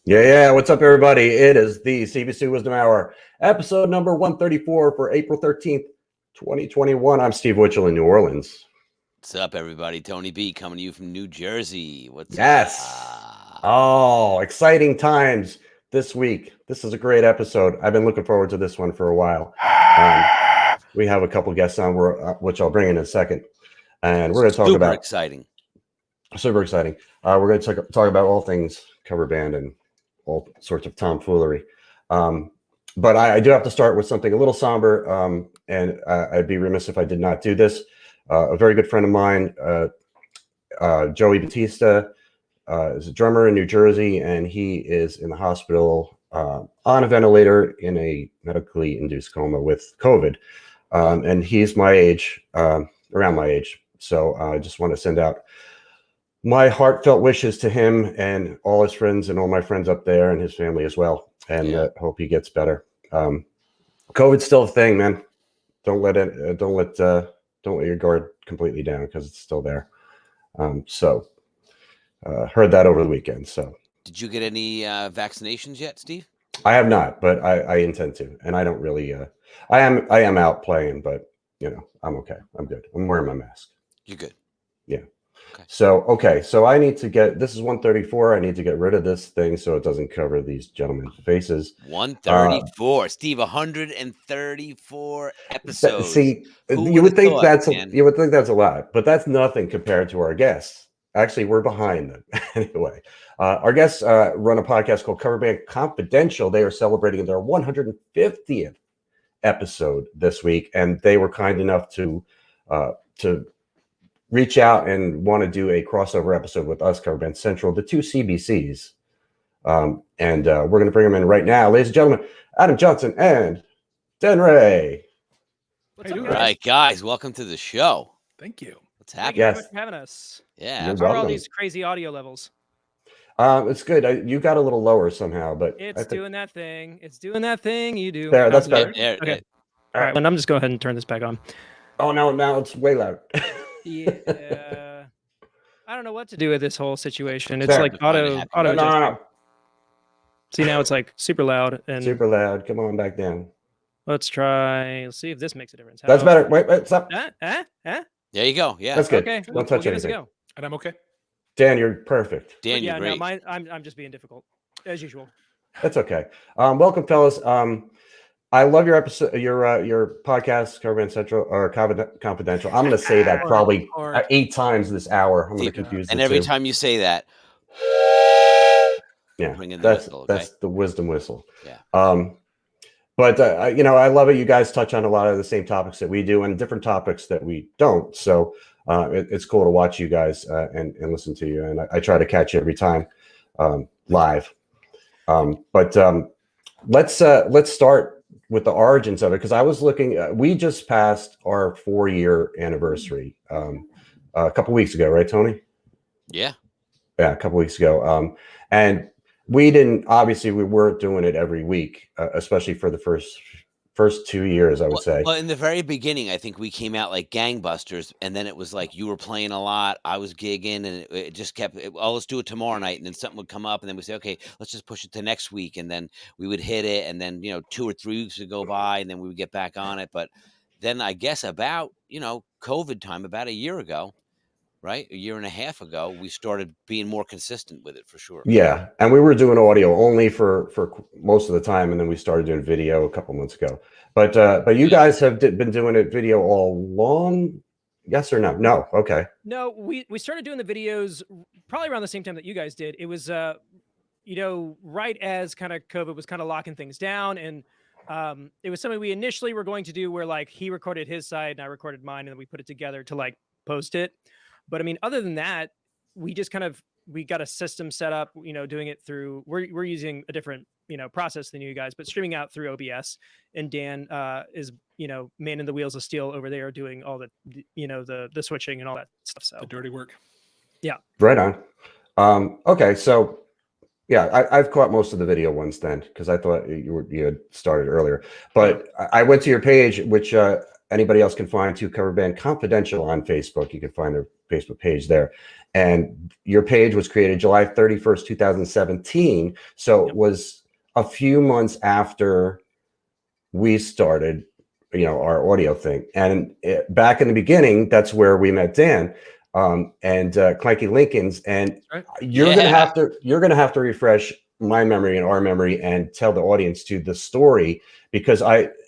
Yeah. What's up, everybody? It is the CBC Wisdom Hour, episode number 134 for April 13th, 2021. I'm Steve Witchell in New Orleans. What's up, everybody? Tony B coming to you from New Jersey. What's Yes. up? Oh, exciting times this week. This is a great episode. I've been looking forward to this one for a while. We have a couple guests on, which I'll bring in a second. And we're going to talk about... Super exciting. We're going to talk about all things cover band and all sorts of tomfoolery. But I do have to start with something a little somber, and I'd be remiss if I did not do this. A very good friend of mine, Joey Batista, is a drummer in New Jersey, and he is in the hospital on a ventilator in a medically induced coma with COVID. And he's my age, around my age. So I just want to send out my heartfelt wishes to him and all his friends and all my friends up there and his family as well. And hope he gets better. COVID's still a thing, man. Don't let your guard completely down because it's still there. Heard that over the weekend. So did you get any vaccinations yet, Steve? I have not, but I intend to. And I don't really, I am out playing, but I'm okay. I'm good. I'm wearing my mask. You're good. Yeah. Okay. So I need to this is 134. I need to get rid of this thing so it doesn't cover these gentlemen's faces. 134, Steve. 134 episodes. See, you would think that's a lot, but that's nothing compared to our guests. Actually, we're behind them. Anyway, our guests run a podcast called Cover Band Confidential. They are celebrating their 150th episode this week, and they were kind enough to reach out and want to do a crossover episode with us, Cover Band Central, the two CBCs. And we're going to bring them in right now. Ladies and gentlemen, Adam Johnson and Dan Ray. What's up, guys? All right, guys, welcome to the show. Thank you. What's happening? Thank you for having us. Yeah. How are all these crazy audio levels? It's good. You got a little lower somehow, but it's doing that thing. It's doing that thing you do. There, that's better. Okay. All right. Well, I'm just going ahead and turn this back on. Oh, no, now it's way loud. Yeah. I don't know what to do with this whole situation. It's like auto. No. See, now it's like super loud and super loud. Come on back down. Let's try. Let's see if this makes a difference. That's better. Wait, stop. There you go. Yeah, that's good. Okay. Don't touch anything. Go. And I'm okay. Dan, you're perfect. Dan, you're great. No, I'm just being difficult as usual. That's okay. Welcome, fellas. I love your episode, your podcast, Cover Band Central or Confidential. I'm going to say that probably 8 times this hour. I'm going to confuse. And every time you say that, that's the wisdom whistle. Yeah. But I love it. You guys touch on a lot of the same topics that we do, and different topics that we don't. So it's cool to watch you guys and listen to you. And I try to catch you every time live. Let's start with the origins of it, because I was looking. We just passed our 4-year anniversary a couple weeks ago, right, Tony? Yeah, a couple weeks ago. And we weren't doing it every week, especially for the first 2 years, I would say. Well, in the very beginning, I think we came out like gangbusters, and then it was like you were playing a lot, I was gigging, and it just kept, let's do it tomorrow night, and then something would come up, and then we say, okay, let's just push it to next week, and then we would hit it, and then 2 or 3 weeks would go by, and then we would get back on it. But then I guess about COVID time, about a year ago, right, a year and a half ago, we started being more consistent with it, for sure. Yeah, and we were doing audio only for most of the time, and then we started doing video a couple months ago. But you guys have been doing it video all along? Yes or no? No. Okay. No, we started doing the videos probably around the same time that you guys did. It was right as kind of COVID was kind of locking things down, and it was something we initially were going to do where like he recorded his side and I recorded mine, and then we put it together to like post it. But I mean, other than that, we just we got a system set up, doing it through, we're using a different, process than you guys, but streaming out through OBS, and Dan is, man in the wheels of steel over there doing all the, the switching and all that stuff. So the dirty work. Yeah. Right on. Okay. So yeah, I've caught most of the video ones then, because I thought you had started earlier, but I went to your page, which anybody else can find too, Cover Band Confidential on Facebook. You can find their Facebook page there. And your page was created July 31st, 2017. So it was a few months after we started, our audio thing. And back in the beginning, that's where we met Dan and Clanky Lincoln's. And you're gonna have to refresh my memory and our memory and tell the audience to the story, because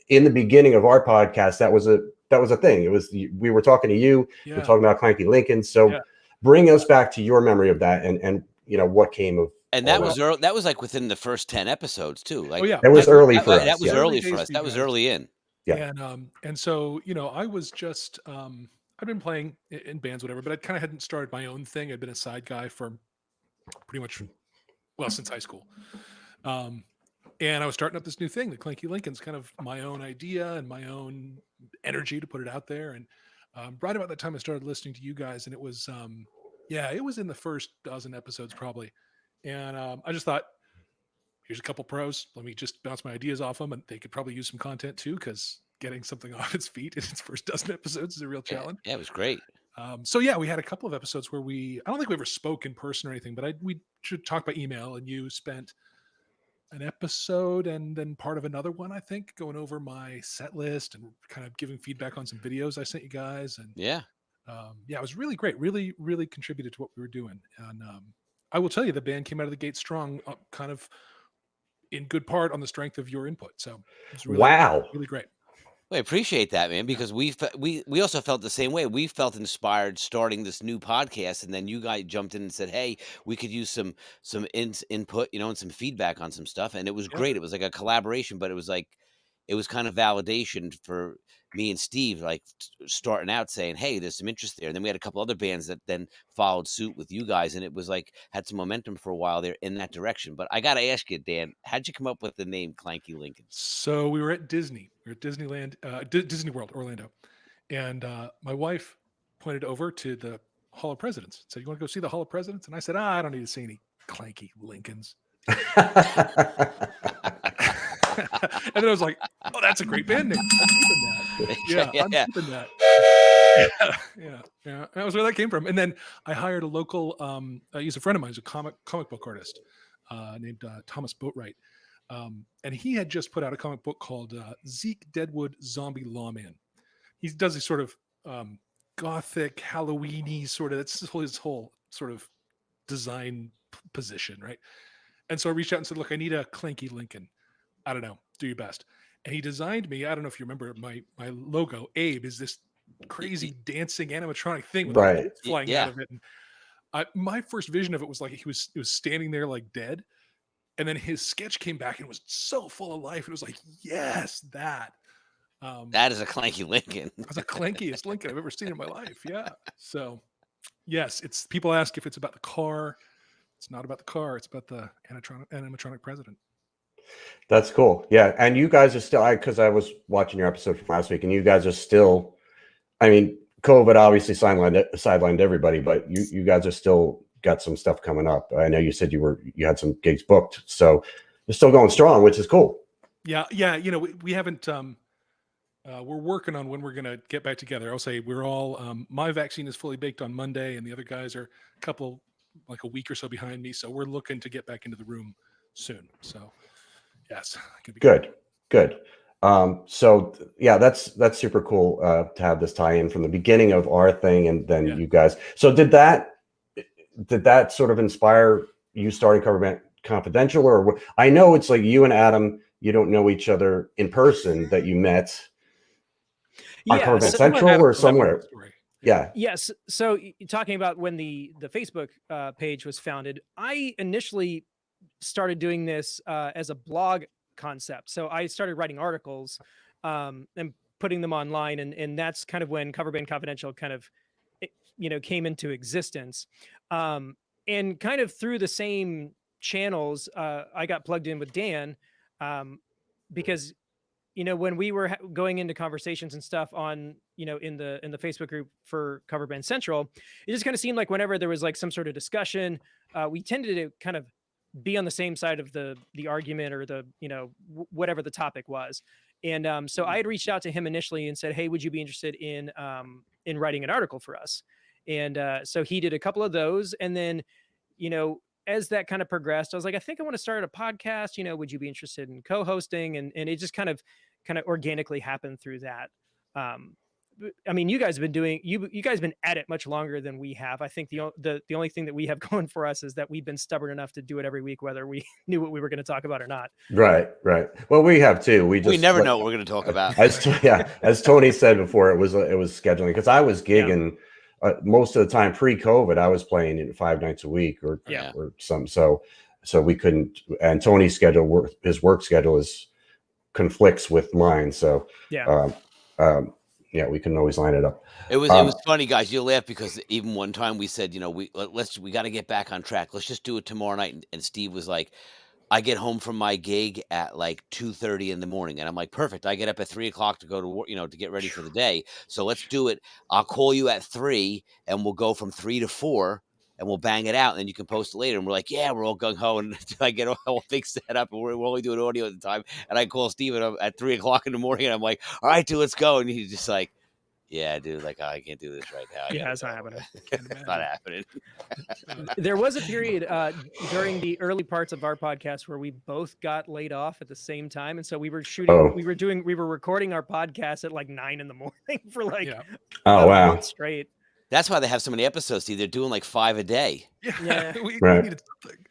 in the beginning of our podcast, that was a thing. It was, we were talking to you, we're talking about Clanky Lincoln. So bring us back to your memory of that and what came of. And that was early, that was like within the first 10 episodes too. Like, it was early for us. That was early for us. That was early in. Yeah. And so, I was just, I'd been playing in bands, whatever, but I kind of hadn't started my own thing. I'd been a side guy for pretty much, since high school. And I was starting up this new thing, the Clanky Lincoln's, kind of my own idea and my own energy to put it out there. And right about that time, I started listening to you guys, and it was, it was in the first dozen episodes probably. And I just thought, here's a couple pros. Let me just bounce my ideas off them, and they could probably use some content too, because getting something off its feet in its first dozen episodes is a real challenge. Yeah, it was great. So we had a couple of episodes where I don't think we ever spoke in person or anything, but we should talk by email, and you spent an episode and then part of another one, I think, going over my set list and kind of giving feedback on some videos I sent you guys. And it was really great. Really, really contributed to what we were doing. And I will tell you, the band came out of the gate strong, kind of in good part on the strength of your input. So it's really, really great. Well, I appreciate that, man, because we also felt the same way. We felt inspired starting this new podcast, and then you guys jumped in and said, "Hey, we could use some input, and some feedback on some stuff." And it was great. It was like a collaboration, but it was kind of validation for me and Steve, like starting out saying, "Hey, there's some interest there." And then we had a couple other bands that then followed suit with you guys, and it was like had some momentum for a while there in that direction. But I got to ask you, Dan, how'd you come up with the name Clanky Lincoln? So we were at Disney. We were at Disneyland, Disney World, Orlando, and my wife pointed over to the Hall of Presidents. Said, "You want to go see the Hall of Presidents?" And I said, "I don't need to see any Clanky Lincolns." And then I was like, "Oh, that's a great band name. I'm keeping that." I'm keeping that. Yeah. That was where that came from. And then I hired a local, he's a friend of mine, he's a comic book artist named Thomas Boatwright. And he had just put out a comic book called Zeke Deadwood Zombie Lawman. He does this sort of gothic, Halloween-y sort of, that's his whole sort of design position, right? And so I reached out and said, "Look, I need a Clanky Lincoln. I don't know, do your best." And he designed me, I don't know if you remember, my logo, Abe, is this crazy dancing animatronic thing with lights flying out of it. And my first vision of it was like he was standing there like dead. And then his sketch came back and it was so full of life. It was like, yes, that. That is a Clanky Lincoln. That's the clankiest Lincoln I've ever seen in my life. Yeah. So, yes, people ask if it's about the car. It's not about the car. It's about the animatronic president. That's cool. Yeah. And you guys are still, because I was watching your episode from last week, and you guys are still, I mean, COVID obviously sidelined everybody, but you guys are still got some stuff coming up. I know you said you had some gigs booked, so you're still going strong, which is cool. Yeah. We haven't, we're working on when we're going to get back together. I'll say we're all, my vaccine is fully baked on Monday, and the other guys are a week or so behind me. So we're looking to get back into the room soon. So yes. Good. So yeah, that's super cool to have this tie in from the beginning of our thing, and then you guys. So did that sort of inspire you starting Cover Band Confidential, or I know it's like you and Adam, you don't know each other in person, that you met on Cover Band Central or somewhere. Yeah. Yes. So talking about when the Facebook page was founded, I initially started doing this as a blog concept. So I started writing articles and putting them online, and that's kind of when Cover Band Confidential kind of came into existence. And kind of through the same channels, I got plugged in with Dan because when we were going into conversations and stuff on in the Facebook group for Cover Band Central, it just kind of seemed like whenever there was like some sort of discussion, we tended to kind of be on the same side of the argument, or the whatever the topic was. And so I had reached out to him initially and said, hey, would you be interested in writing an article for us? And so he did a couple of those. And then, as that kind of progressed, I was like, I think I want to start a podcast. Would you be interested in co-hosting? And it just kind of organically happened through that. I mean, you guys have been doing, you guys have been at it much longer than we have. I think the only thing that we have going for us is that we've been stubborn enough to do it every week, whether we knew what we were going to talk about or not. Right. Well, we have too. We never know what we're going to talk about. As Tony said before, it was scheduling, because I was gigging most of the time pre-COVID. I was playing 5 nights a week or some. So we couldn't. And Tony's schedule, his work schedule conflicts with mine. So we couldn't always line it up. It was funny, guys. You'll laugh because even one time we said, we got to get back on track. Let's just do it tomorrow night. And Steve was like, I get home from my gig at like 2:30 in the morning, and I'm like, perfect. I get up at 3 o'clock to go to work, to get ready for the day. So let's do it. I'll call you at 3, and we'll go from 3 to 4. And we'll bang it out, and then you can post it later. And we're like, yeah, we're all gung ho, and I get all things set up, and we're only doing audio at the time. And I call Steven at 3 o'clock in the morning, and I'm like, all right, dude, let's go. And he's just like, yeah, dude, like, I can't do this right now. It's not happening. It's not happening. There was a period during the early parts of our podcast where we both got laid off at the same time, and so we were shooting. We were recording our podcast at like 9 in the morning for like a month straight. That's why they have so many episodes. See, they're doing like 5 a day. Yeah. We needed something.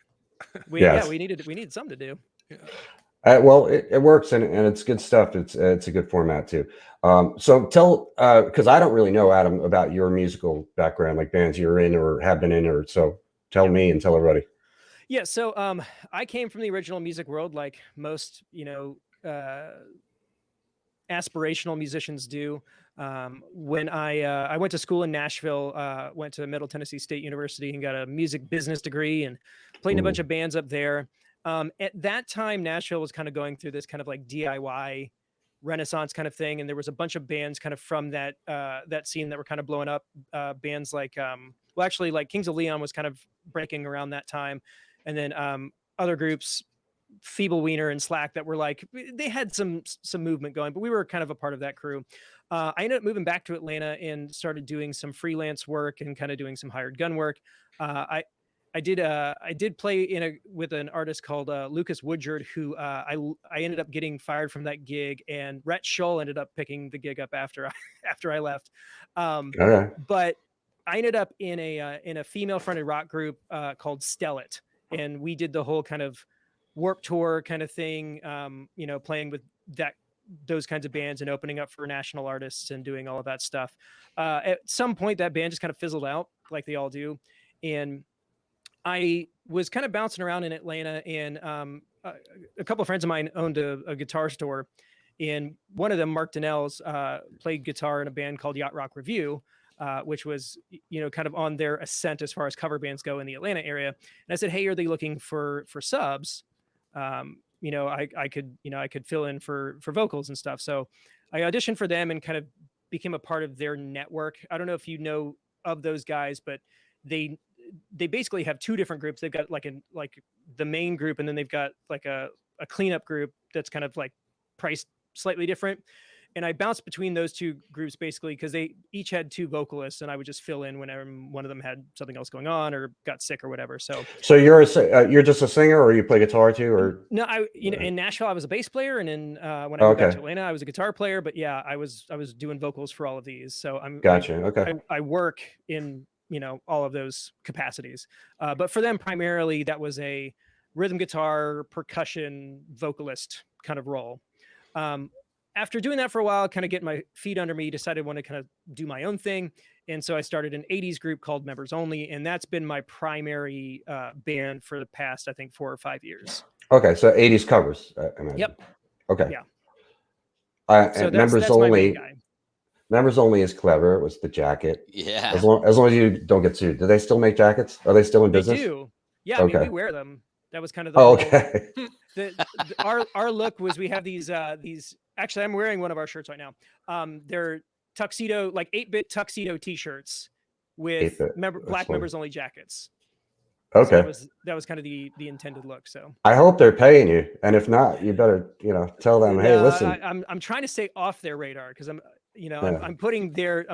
We needed something to do. Yeah. Well, it works, and it's good stuff. It's a good format too. So tell, because I don't really know, Adam, about your musical background, like bands you're in or have been in, or so. Tell me and tell everybody. Yeah. So I came from the original music world, like most aspirational musicians do. When I went to school in Nashville, went to Middle Tennessee State University and got a music business degree and played in a bunch of bands up there. At that time, Nashville was kind of going through this kind of like DIY renaissance kind of thing. And there was a bunch of bands kind of from that scene that were kind of blowing up. Bands like, like Kings of Leon was kind of breaking around that time. And then other groups, Feeble Wiener and Slack, that were like, they had some movement going, but we were kind of a part of that crew. I ended up moving back to Atlanta and started doing some freelance work and kind of doing some hired gun work. I did play with an artist called Lucas Woodard, who I ended up getting fired from that gig, and Rhett Shull ended up picking the gig up after I left. But I ended up in a female fronted rock group called Stellit, and we did the whole kind of Warped Tour kind of thing, playing with those kinds of bands and opening up for national artists and doing all of that stuff. At some point, that band just kind of fizzled out, like they all do. And I was kind of bouncing around in Atlanta, and a couple of friends of mine owned a guitar store. And one of them, Mark Donnell's, played guitar in a band called Yacht Rock Review, which was, kind of on their ascent as far as cover bands go in the Atlanta area. And I said, hey, are they looking for subs? I could fill in for vocals and stuff. So I auditioned for them and kind of became a part of their network. I don't know if you know of those guys, but they basically have 2 different groups. They've got like the main group, and then they've got like a cleanup group that's kind of like priced slightly different. And I bounced between those 2 groups basically because they each had 2 vocalists, and I would just fill in whenever one of them had something else going on or got sick or whatever. So you're just a singer, or you play guitar too, or? No, in Nashville I was a bass player, and then when I went back to Atlanta I was a guitar player. But yeah, I was doing vocals for all of these. So I work in all of those capacities. But for them primarily that was a rhythm guitar, percussion, vocalist kind of role. After doing that for a while, kind of getting my feet under me, decided I want to kind of do my own thing. And so I started an 80s group called Members Only. And that's been my primary band for the past, I think, 4 or 5 years. Okay. So 80s covers. I imagine. Yep. Okay. Yeah. So Members Only. Members Only is clever. It was the jacket. Yeah. As long as you don't get sued. Do they still make jackets? Are they still in business? They do. Yeah. Okay. I mean, we wear them. That was kind of the our look was, we have these actually, I'm wearing one of our shirts right now. They're tuxedo, like 8-bit tuxedo t-shirts with Black Members Only jackets. So Okay. that was kind of the intended look. So I hope they're paying you, and if not, you better tell them, hey, no, listen. I'm trying to stay off their radar because I'm Yeah. I'm putting their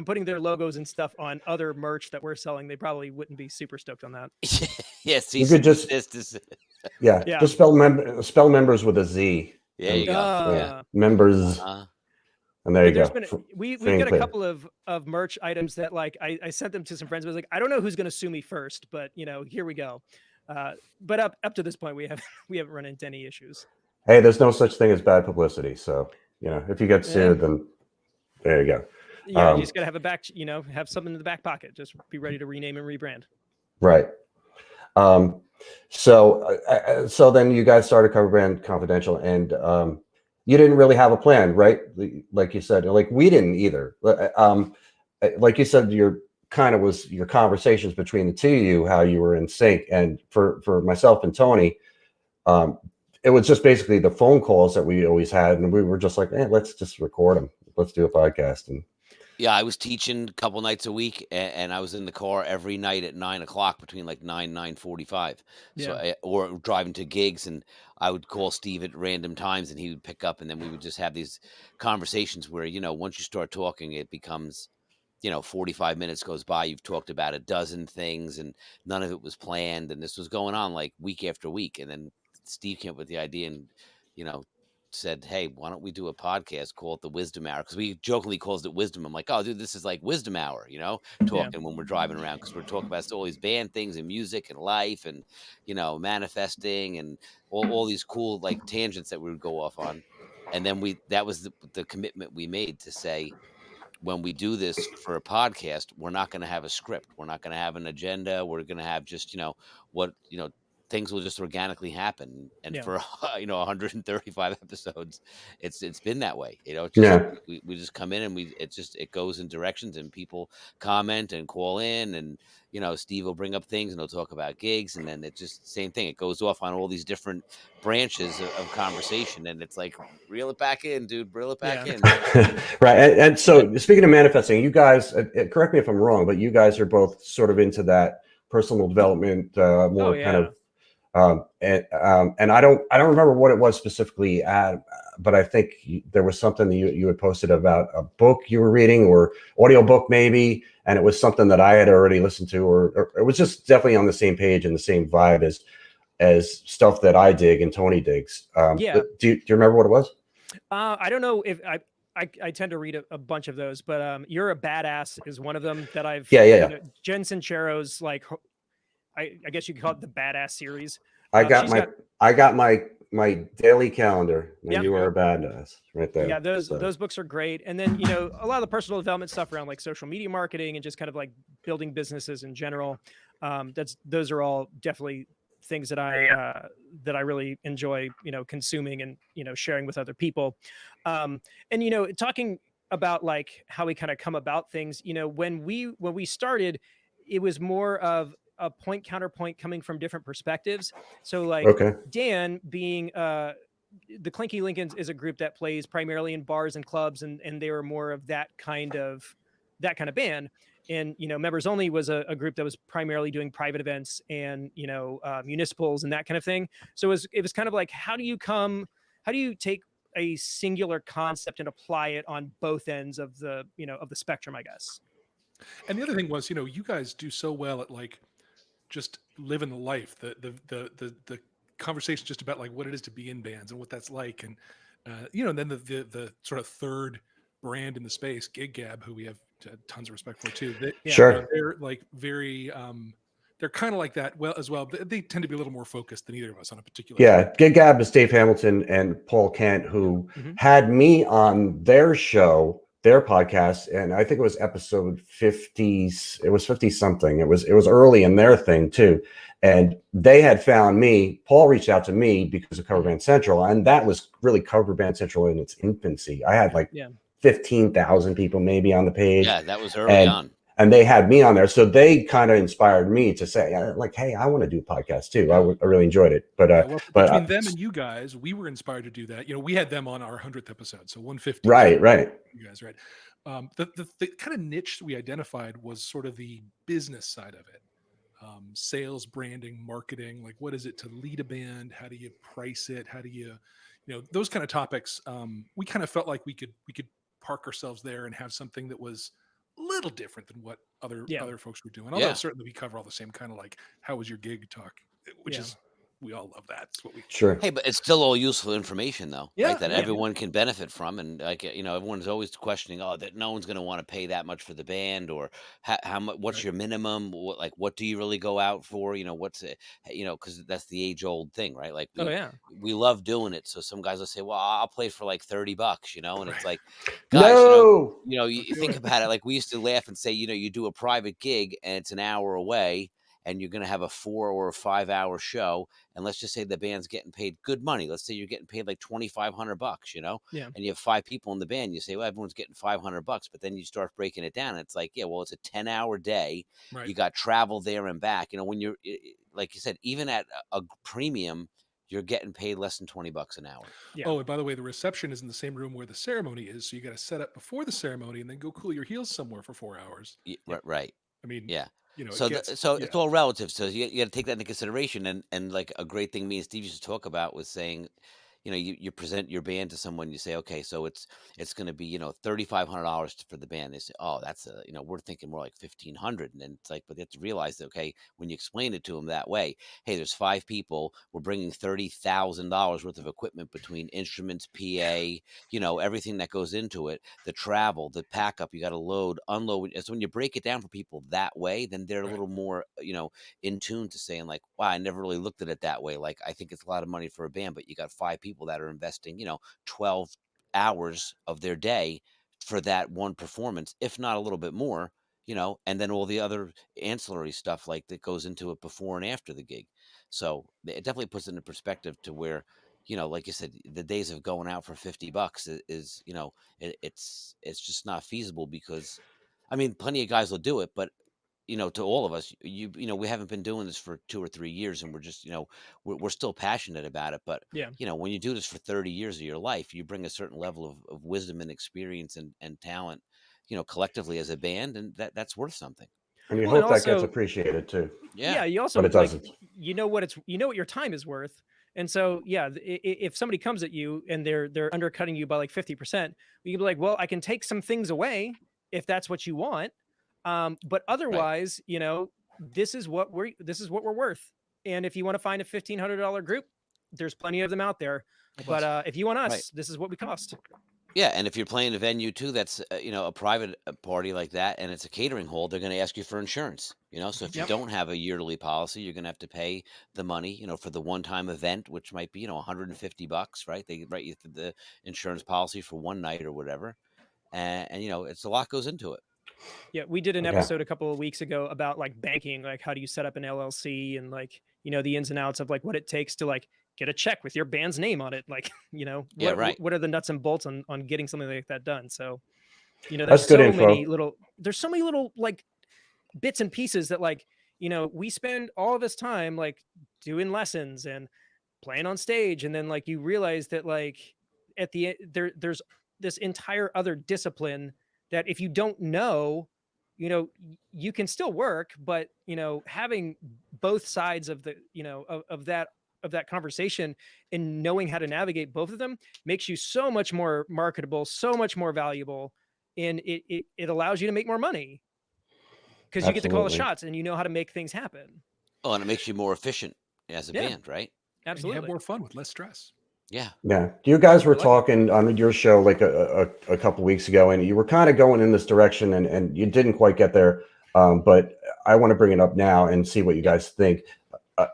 logos and stuff on other merch that we're selling. They probably wouldn't be super stoked on that. Yeah, You could just this. yeah, Yeah. just spell members with a Z. There you go. Yeah, members, Uh, and there But you there's go. been we've Free and got a clear. couple of merch items that like I sent them to some friends. I was like, I don't know who's going to sue me first, but here we go. But up to this point, we haven't run into any issues. Hey, there's no such thing as bad publicity. So if you get sued, then there you go. Yeah, you just gotta have have something in the back pocket. Just be ready to rename and rebrand. Right. So then you guys started Cover Band Confidential, and you didn't really have a plan, right? Like you said, like we didn't either. Like you said, your conversations between the two of you, how you were in sync, and for myself and Tony, it was just basically the phone calls that we always had, and we were just like, let's just record them. Let's do a podcast. And yeah, I was teaching a couple nights a week, and I was in the car every night at 9 o'clock between like 9:45. So or driving to gigs, and I would call Steve at random times, and he would pick up, and then we would just have these conversations where once you start talking, it becomes 45 minutes goes by. You've talked about a dozen things, and none of it was planned, and this was going on like week after week, and then Steve came up with the idea, and said, hey, why don't we do a podcast, call it the Wizdumb Hour, because we jokingly calls it Wizdumb. I'm like, oh dude, this is like Wizdumb Hour, talking when we're driving around, because we're talking about all these band things and music and life and manifesting and all these cool like tangents that we would go off on. And then that was the commitment we made to say, when we do this for a podcast, we're not going to have a script. We're not going to have an agenda. We're going to have just, what, things will just organically happen. And for, 135 episodes, it's been that way. We just come in and it goes in directions, and people comment and call in, and, Steve will bring up things and he'll talk about gigs. And then it just same thing. It goes off on all these different branches of conversation. And it's like, reel it back in, dude, reel it back in. Right. And so speaking of manifesting, you guys, correct me if I'm wrong, but you guys are both sort of into that personal development, more kind of, and I don't remember what it was specifically but I think there was something that you had posted about a book you were reading, or audiobook maybe. And it was something that I had already listened to, or it was just definitely on the same page and the same vibe as stuff that I dig and Tony digs. Do you remember what it was? I don't know if I tend to read a bunch of those, but You're a Badass is one of them that I've Jen Sincero's, like, I guess you could call it the Badass series. I got my daily calendar. You are a badass right there. Yeah, those books are great. And then a lot of the personal development stuff around like social media marketing and just kind of like building businesses in general. Those are all definitely things that I really enjoy consuming and sharing with other people. And talking about like how we kind of come about things. When we started, it was more of a point counterpoint coming from different perspectives. So like Dan being the Clinky Lincolns is a group that plays primarily in bars and clubs, and they were more of that kind of band. And Members Only was a group that was primarily doing private events and municipals and that kind of thing. So it was kind of like, how do you take a singular concept and apply it on both ends of the of the spectrum, I guess. And the other thing was, you guys do so well at like just living the life, the conversation just about like what it is to be in bands and what that's like, and and then the sort of third brand in the space, Gig Gab, who we have tons of respect for too. They're like very they're kind of like that as well. They tend to be a little more focused than either of us on a particular thing. Gig Gab is Dave Hamilton and Paul Kent, who had me on their show, their podcast, and I think it was episode 50. It was 50 something. It was early in their thing too. And they had found me. Paul reached out to me because of Cover Band Central, and that was really Cover Band Central in its infancy. I had like 15,000 people maybe on the page. Yeah, that was early on. And they had me on there, so they kind of inspired me to say, like, "Hey, I want to do a podcast too." I really enjoyed it. But between them and you guys, we were inspired to do that. We had them on our 100th episode, so 150. Right. You guys, right? The kind of niche we identified was sort of the business side of it. sales, branding, marketing. Like, what is it to lead a band? How do you price it? How do you, those kind of topics. We kind of felt like we could park ourselves there and have something that was a little different than what other folks were doing. Although certainly we cover all the same kind of like, how was your gig talk, which is, we all love that. It's what we Sure. Hey, but it's still all useful information, though, Yeah, right? That yeah. everyone can benefit from, and like everyone's always questioning, oh, that no one's going to want to pay that much for the band, or how much? What's Right. your minimum? What do you really go out for? What's it? Because that's the age old thing, right? Like we love doing it. So some guys will say, well, I'll play for like $30, and it's like, guys, No. you think about it. Like we used to laugh and say, you do a private gig and it's an hour away, and you're going to have a 4 or 5 hour show. And let's just say the band's getting paid good money. Let's say you're getting paid like $2,500, and you have 5 people in the band. You say, well, everyone's getting $500, but then you start breaking it down. And it's like, yeah, well, it's a 10-hour day. Right. You got travel there and back. When you're, like you said, even at a premium, you're getting paid less than $20 an hour. Yeah. Oh, and by the way, the reception is in the same room where the ceremony is. So you got to set up before the ceremony and then go cool your heels somewhere for 4 hours. Right. I mean, yeah. So it's all relative. So you got to take that into consideration. And like a great thing me and Steve used to talk about was saying, you present your band to someone, you say, okay, so it's going to be, $3,500 for the band. They say, oh, that's we're thinking more like 1,500. And then it's like, but they have to realize that, okay, when you explain it to them that way, hey, there's 5 people, we're bringing $30,000 worth of equipment between instruments, PA, everything that goes into it, the travel, the pack up, you got to load, unload. And so when you break it down for people that way, then they're a little more, in tune to saying like, wow, I never really looked at it that way. Like, I think it's a lot of money for a band, but you got 5 people that are investing, 12 hours of their day for that one performance, if not a little bit more, and then all the other ancillary stuff like that goes into it before and after the gig. So it definitely puts it into perspective to where, like you said, the days of going out for $50 is it's just not feasible, because I mean, plenty of guys will do it, but to all of us, we haven't been doing this for 2 or 3 years, and we're just, we're still passionate about it. But, when you do this for 30 years of your life, you bring a certain level of wisdom and experience and talent, collectively as a band, and that's worth something. And you hope that gets appreciated too. Yeah. You also, but it doesn't. what your time is worth. And so, if somebody comes at you and they're undercutting you by like 50%, you can be like, well, I can take some things away if that's what you want. But otherwise, this is what we're worth. And if you want to find a $1,500 group, there's plenty of them out there. But if you want us, this is what we cost. Yeah, and if you're playing a venue too, that's a private party like that, and it's a catering hall, they're going to ask you for insurance. So if you don't have a yearly policy, you're going to have to pay the money, for the one-time event, which might be $150, right? They write you the insurance policy for one night or whatever, and it's a lot goes into it. Yeah, we did an episode a couple of weeks ago about like banking, like how do you set up an LLC, and like the ins and outs of like what it takes to like get a check with your band's name on it, like what are the nuts and bolts on getting something like that done. So there's so many little like bits and pieces that like we spend all this time like doing lessons and playing on stage, and then like you realize that like at the end there's this entire other discipline that if you don't know, you can still work, but having both sides of the of that conversation and knowing how to navigate both of them makes you so much more marketable, so much more valuable, and it allows you to make more money because you get to call the shots and you know how to make things happen. Oh, and it makes you more efficient as a band, right? Absolutely. And you have more fun with less stress. Yeah. You guys were talking on your show like a couple weeks ago, and you were kind of going in this direction, and you didn't quite get there. But I want to bring it up now and see what you guys think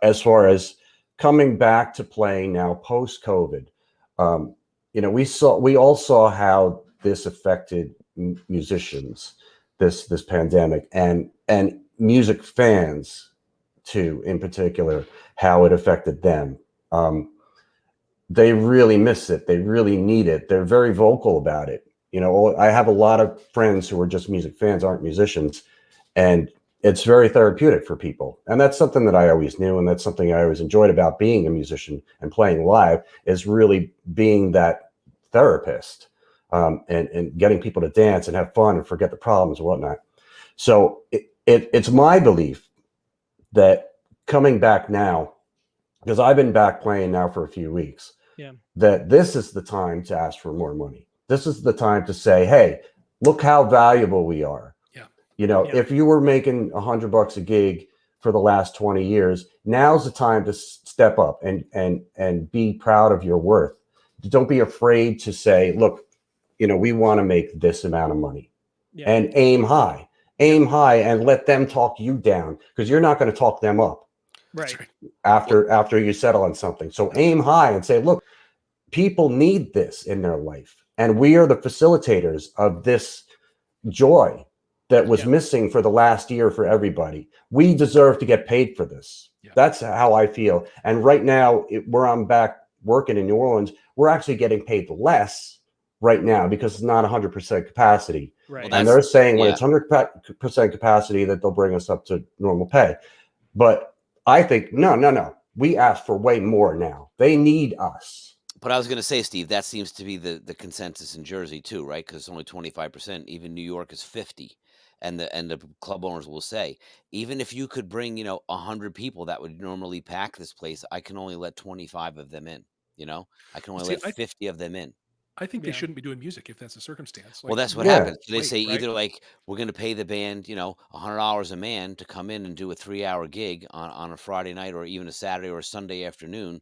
as far as coming back to playing now post COVID. We all saw how this affected musicians, this pandemic, and music fans too, in particular, how it affected them. They really miss it. They really need it. They're very vocal about it. I have a lot of friends who are just music fans, aren't musicians, and it's very therapeutic for people. And that's something that I always knew, and that's something I always enjoyed about being a musician and playing live, is really being that therapist, and getting people to dance and have fun and forget the problems and whatnot. So it's my belief that coming back now, because I've been back playing now for a few weeks, Yeah. that this is the time to ask for more money. This is the time to say, hey, look how valuable we are. Yeah. You know, Yeah. if you were making $100 a gig for the last 20 years, now's the time to step up and be proud of your worth. Don't be afraid to say, look, you know, we want to make this amount of money. Yeah. And aim high. Aim high and let them talk you down, because you're not going to talk them up Right. after you settle on something. So aim high and say, look, people need this in their life, and we are the facilitators of this joy that was missing for the last year for everybody. We deserve to get paid for this. Yeah. That's how I feel. And right now, where I'm back working in New Orleans, we're actually getting paid less right now because it's not 100% capacity. Right. And they're saying when it's 100% capacity that they'll bring us up to normal pay. But I think, no. We ask for way more now. They need us. But I was going to say, Steve, that seems to be the consensus in Jersey too, right? Because it's only 25%. Even New York is 50, and the club owners will say, even if you could bring 100 people that would normally pack this place, I can only let 25 of them in. I can only let 50 of them in. I think they shouldn't be doing music if that's the circumstance. Well, that's what happens. So they say either like we're going to pay the band, $100 a man to come in and do a 3-hour gig on a Friday night or even a Saturday or a Sunday afternoon,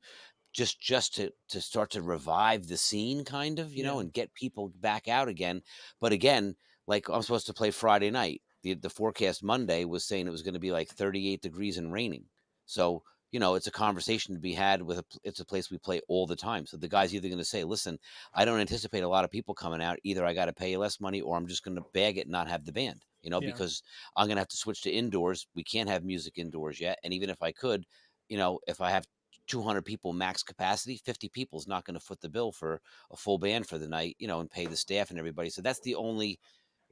just to start to revive the scene, kind of, and get people back out again. But again, like I'm supposed to play Friday night. The forecast Monday was saying it was going to be like 38 degrees and raining. So it's a conversation to be had with it's a place we play all the time. So the guy's either going to say, listen, I don't anticipate a lot of people coming out. Either I got to pay you less money or I'm just going to bag it and not have the band, because I'm going to have to switch to indoors. We can't have music indoors yet. And even if I could, if I have 200 people max capacity, 50 people is not going to foot the bill for a full band for the night, and pay the staff and everybody. So that's the only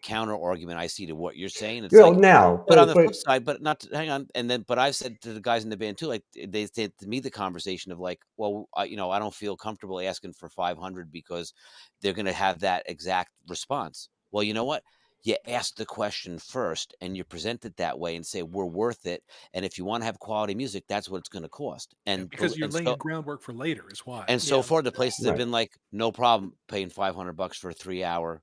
counter argument I see to what you're saying. It's like, but on the flip side, but not to, hang on. And then, but I've said to the guys in the band too, like they said to me, the conversation of like, well, I don't feel comfortable asking for 500 because they're going to have that exact response. Well, you know what? You ask the question first and you present it that way and say, we're worth it. And if you want to have quality music, that's what it's going to cost. And because you're laying groundwork for later is why. And so far, the places have been like, no problem paying $500 for a 3-hour,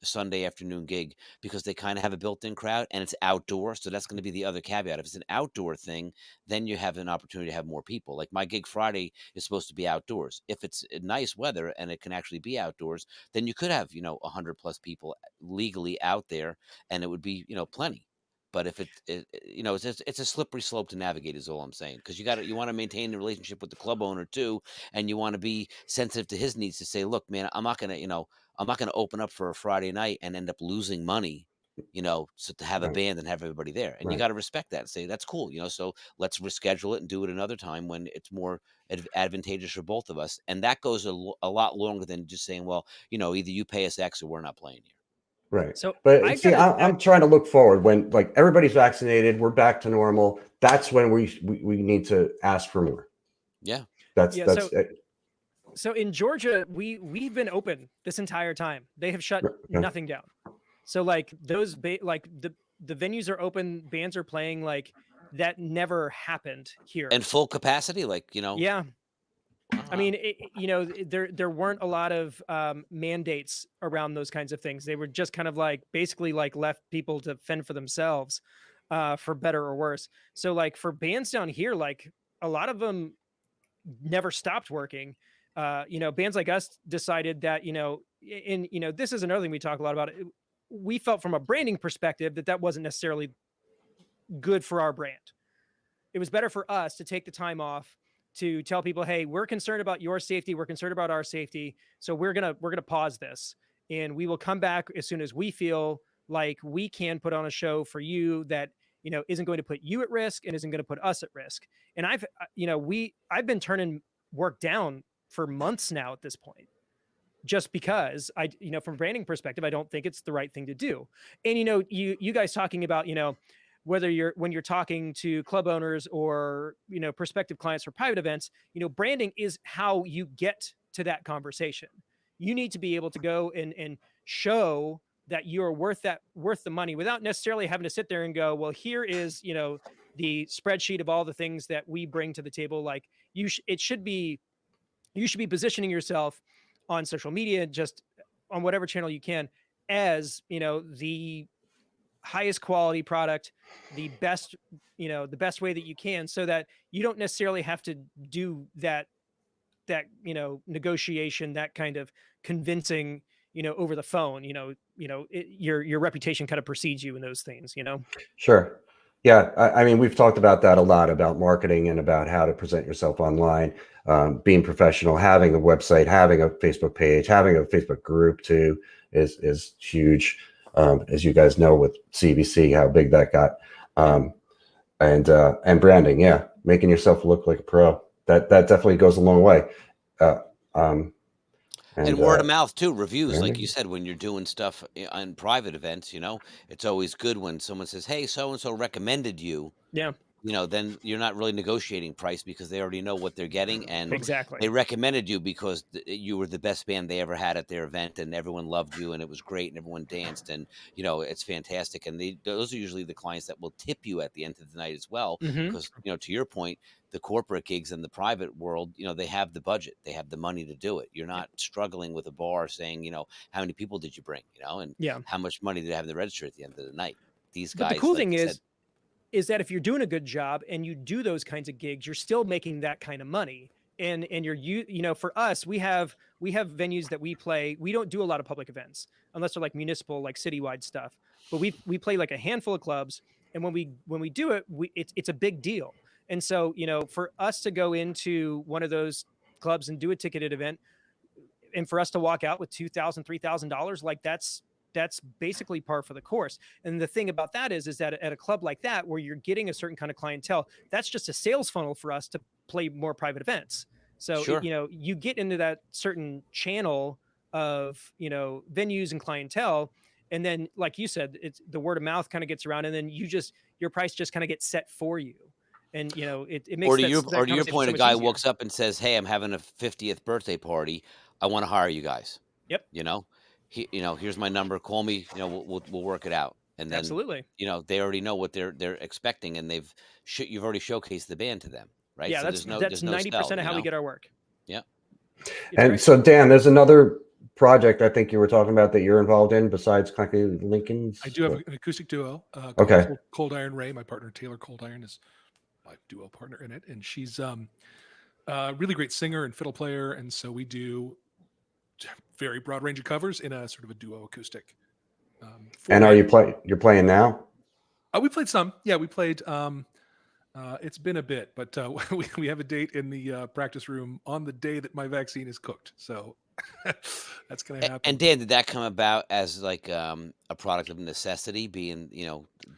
Sunday afternoon gig, because they kind of have a built-in crowd and it's outdoor. So that's going to be the other caveat. If it's an outdoor thing, then you have an opportunity to have more people. Like my gig Friday is supposed to be outdoors. If it's nice weather and it can actually be outdoors, then you could have, 100+ people legally out there, and it would be, plenty. But if it's a slippery slope to navigate is all I'm saying, because you want to maintain the relationship with the club owner too, and you want to be sensitive to his needs to say, look, man, I'm not gonna open up for a Friday night and end up losing money, so to have a band and have everybody there, and you got to respect that and say that's cool, so let's reschedule it and do it another time when it's more advantageous for both of us, and that goes a lot longer than just saying, well, either you pay us X or we're not playing here. Right. So but I'm trying to look forward when like everybody's vaccinated, we're back to normal. That's when we need to ask for more. Yeah. That's so in Georgia, we've been open this entire time. They have shut nothing down. So like those like the venues are open, bands are playing, like that never happened here. And full capacity, like, Yeah. I mean, there weren't a lot of mandates around those kinds of things. They were just kind of like basically like left people to fend for themselves, for better or worse. So like for bands down here, like a lot of them never stopped working. Bands like us decided that, this is another thing we talk a lot about. We felt from a branding perspective that wasn't necessarily good for our brand. It was better for us to take the time off to tell people, hey, we're concerned about your safety. We're concerned about our safety. So we're going to pause this, and we will come back as soon as we feel like we can put on a show for you that, isn't going to put you at risk and isn't going to put us at risk. And I've been turning work down for months now at this point, just because from a branding perspective, I don't think it's the right thing to do. And, you guys talking about, whether when you're talking to club owners or, prospective clients for private events, branding is how you get to that conversation. You need to be able to go and show that you're worth the money without necessarily having to sit there and go, well, here is, the spreadsheet of all the things that we bring to the table. Like you should be positioning yourself on social media, just on whatever channel you can, as, the highest quality product, the best, the best way that you can, so that you don't necessarily have to do that negotiation, that kind of convincing, over the phone. Your reputation kind of precedes you in those things. Sure. Yeah. I mean, we've talked about that a lot, about marketing and about how to present yourself online, being professional, having a website, having a Facebook page, having a Facebook group too is huge. As you guys know, with CBC, how big that got, and branding. Yeah. Making yourself look like a pro. That definitely goes a long way. Uh, um, And word of mouth too, reviews, like branding. you said, when you're doing stuff on private events, it's always good when someone says, "Hey, so and so recommended you." Yeah, Then you're not really negotiating price because they already know what they're getting, and exactly. they recommended you because you were the best band they ever had at their event, and everyone loved you, and it was great, and everyone danced, and it's fantastic. And those are usually the clients that will tip you at the end of the night as well, Hmm. because to your point, the corporate gigs in the private world, they have the budget, they have the money to do it. You're not struggling with a bar saying, how many people did you bring, and Yeah. how much money did they have in the register at the end of the night. These But the guys, cool like thing you said, is that if you're doing a good job and you do those kinds of gigs, you're still making that kind of money. And for us, we have venues that we play. We don't do a lot of public events unless they're like municipal, like citywide stuff. But we play like a handful of clubs, and when we do it, it's a big deal. And so, for us to go into one of those clubs and do a ticketed event, and for us to walk out with $2,000, $3,000, like that's basically par for the course. And the thing about that is that at a club like that, where you're getting a certain kind of clientele, that's just a sales funnel for us to play more private events. So, Sure. you get into that certain channel of, venues and clientele. And then, like you said, it's the word of mouth kind of gets around, and then your price just kind of gets set for you. And, it makes Or to your that conversation point, so a much guy easier. walks up and says, "Hey, I'm having a 50th birthday party. I want to hire you guys. Yep. You know, here's my number. Call me. We'll work it out." And then Absolutely. they already know what they're expecting, and you've already showcased the band to them, right? Yeah, So that's there's no sell. 90% of how we get our work. Yeah. It's And great. so, Dan, there's another project I think you were talking about that you're involved in besides Clanky Lincoln's. I do have an acoustic duo. Okay. Cold Iron Ray, my partner Taylor Cold Iron is my duo partner in it, and she's a really great singer and fiddle player, and so we do very broad range of covers in a sort of a duo acoustic. And are you're playing now? We played some. Yeah, we played. It's been a bit, but we have a date in the practice room on the day that my vaccine is cooked. So that's going to happen. And Dan, did that come about as like a product of necessity, being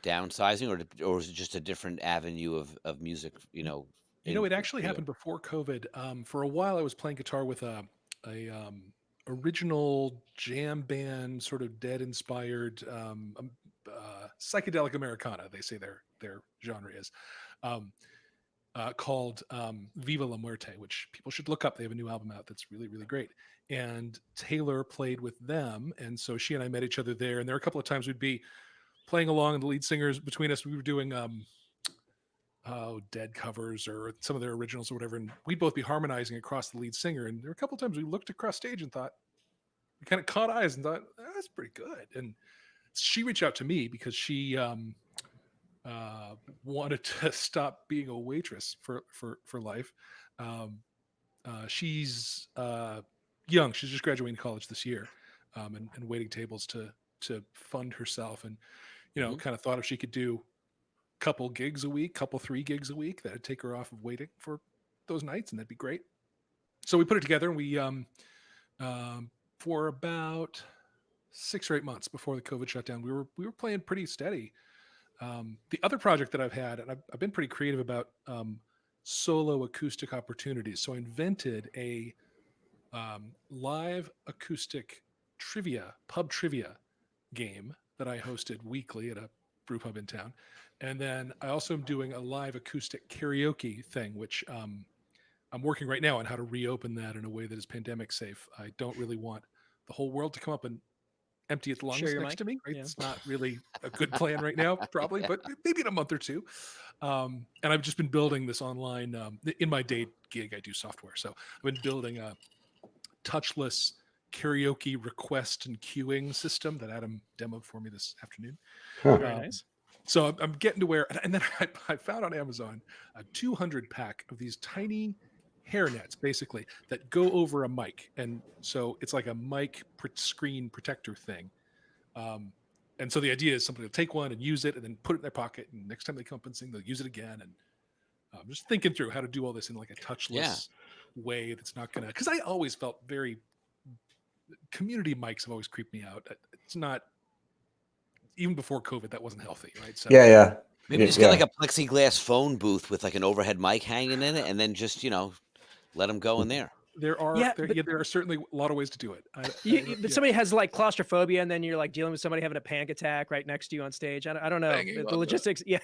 downsizing, or was it just a different avenue of music? It actually happened before COVID. For a while, I was playing guitar with a original jam band, sort of Dead inspired psychedelic Americana. They say their genre is. Called Viva La Muerte, which people should look up. They have a new album out that's really, really great. And Taylor played with them. And so she and I met each other there. And there were a couple of times we'd be playing along, and the lead singers between us, we were doing Dead covers or some of their originals or whatever. And we'd both be harmonizing across the lead singer. And there were a couple of times we looked across stage and thought, we kind of caught eyes and thought, that's pretty good. And she reached out to me because she wanted to stop being a waitress for life. She's young. She's just graduating college this year, and waiting tables to fund herself. And kind of thought if she could do a couple 3 gigs a week, that'd take her off of waiting for those nights, and that'd be great. So we put it together, and we for about 6 or 8 months before the COVID shutdown, we were playing pretty steady. The other project that I've had, and I've been pretty creative about solo acoustic opportunities. So I invented a live acoustic pub trivia game that I hosted weekly at a brew pub in town. And then I also am doing a live acoustic karaoke thing, which I'm working right now on how to reopen that in a way that is pandemic safe. I don't really want the whole world to come up and empty its lungs Share your next mic. to me. Right? Yeah. It's not really a good plan right now, probably, but maybe in a month or two. And I've just been building this online. In my day gig, I do software, so I've been building a touchless karaoke request and queuing system that Adam demoed for me this afternoon. Huh. Very nice. So I'm getting to where, and then I found on Amazon a 200 pack of these tiny hair nets, basically, that go over a mic. And so it's like a mic screen protector thing. And so the idea is somebody will take one and use it and then put it in their pocket. And next time they come up and sing, they'll use it again. And I'm just thinking through how to do all this in like a touchless way that's not going to, because I always felt very, community mics have always creeped me out. It's not, even before COVID, that wasn't healthy, right? So Yeah. Maybe just get like a plexiglass phone booth with like an overhead mic hanging in it, and then just let them go in there. there are certainly a lot of ways to do it. But somebody has like claustrophobia, and then you're like dealing with somebody having a panic attack right next to you on stage. I don't know the logistics. Yeah,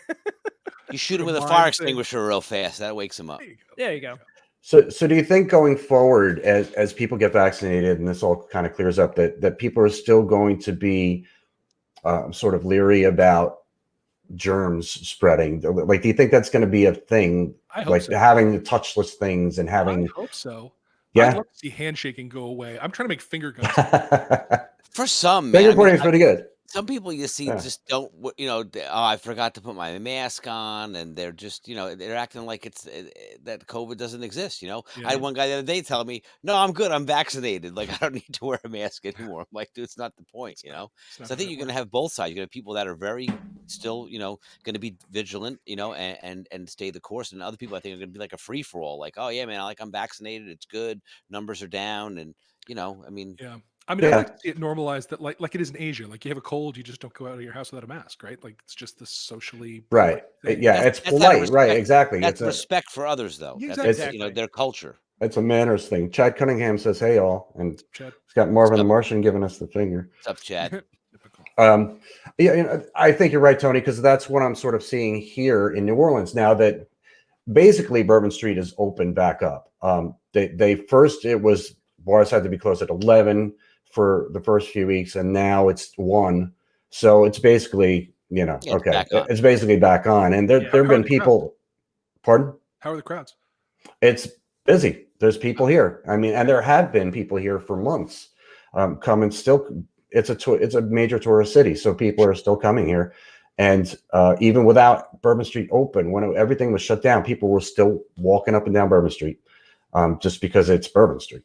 You shoot him with a fire extinguisher real fast. That wakes him up. there you go. So do you think going forward, as people get vaccinated and this all kind of clears up, that people are still going to be sort of leery about germs spreading? Like, do you think that's going to be a thing? I hope like so. having the touchless things and having. I hope so. Yeah. I'd love to see handshaking go away. I'm trying to make finger guns. For some, finger man, pointing is pretty good. Some people you see just don't, I forgot to put my mask on, and they're just, they're acting like it's that COVID doesn't exist. I had one guy the other day telling me, "No, I'm good. I'm vaccinated. Like I don't need to wear a mask anymore." I'm like, dude, it's not the point, So I think you're going to have both sides. You're going to have people that are very still, going to be vigilant, and stay the course, and other people I think are going to be like a free for all. Like, oh yeah, man, I'm vaccinated. It's good. Numbers are down, and yeah. I mean, I'd like to see it normalized that like it is in Asia. Like you have a cold, you just don't go out of your house without a mask, right? Like it's just this socially right. Yeah, it's polite, right? Exactly. That's respect for others, though. Exactly. That's, their culture. It's a manners thing. Chad Cunningham says, "Hey, all," and he's got Marvin the Martian giving us the finger. What's up, Chad? I think you're right, Tony, because that's what I'm sort of seeing here in New Orleans now that basically Bourbon Street is open back up. They first it was bars had to be closed at 11 for the first few weeks, and now it's 1. So it's basically, it's basically back on. And there have been people. Pardon? How are the crowds? It's busy. There's people here. I mean, and there have been people here for months coming. Still, it's a major tourist city, so people are still coming here. And even without Bourbon Street open, when everything was shut down, people were still walking up and down Bourbon Street just because it's Bourbon Street.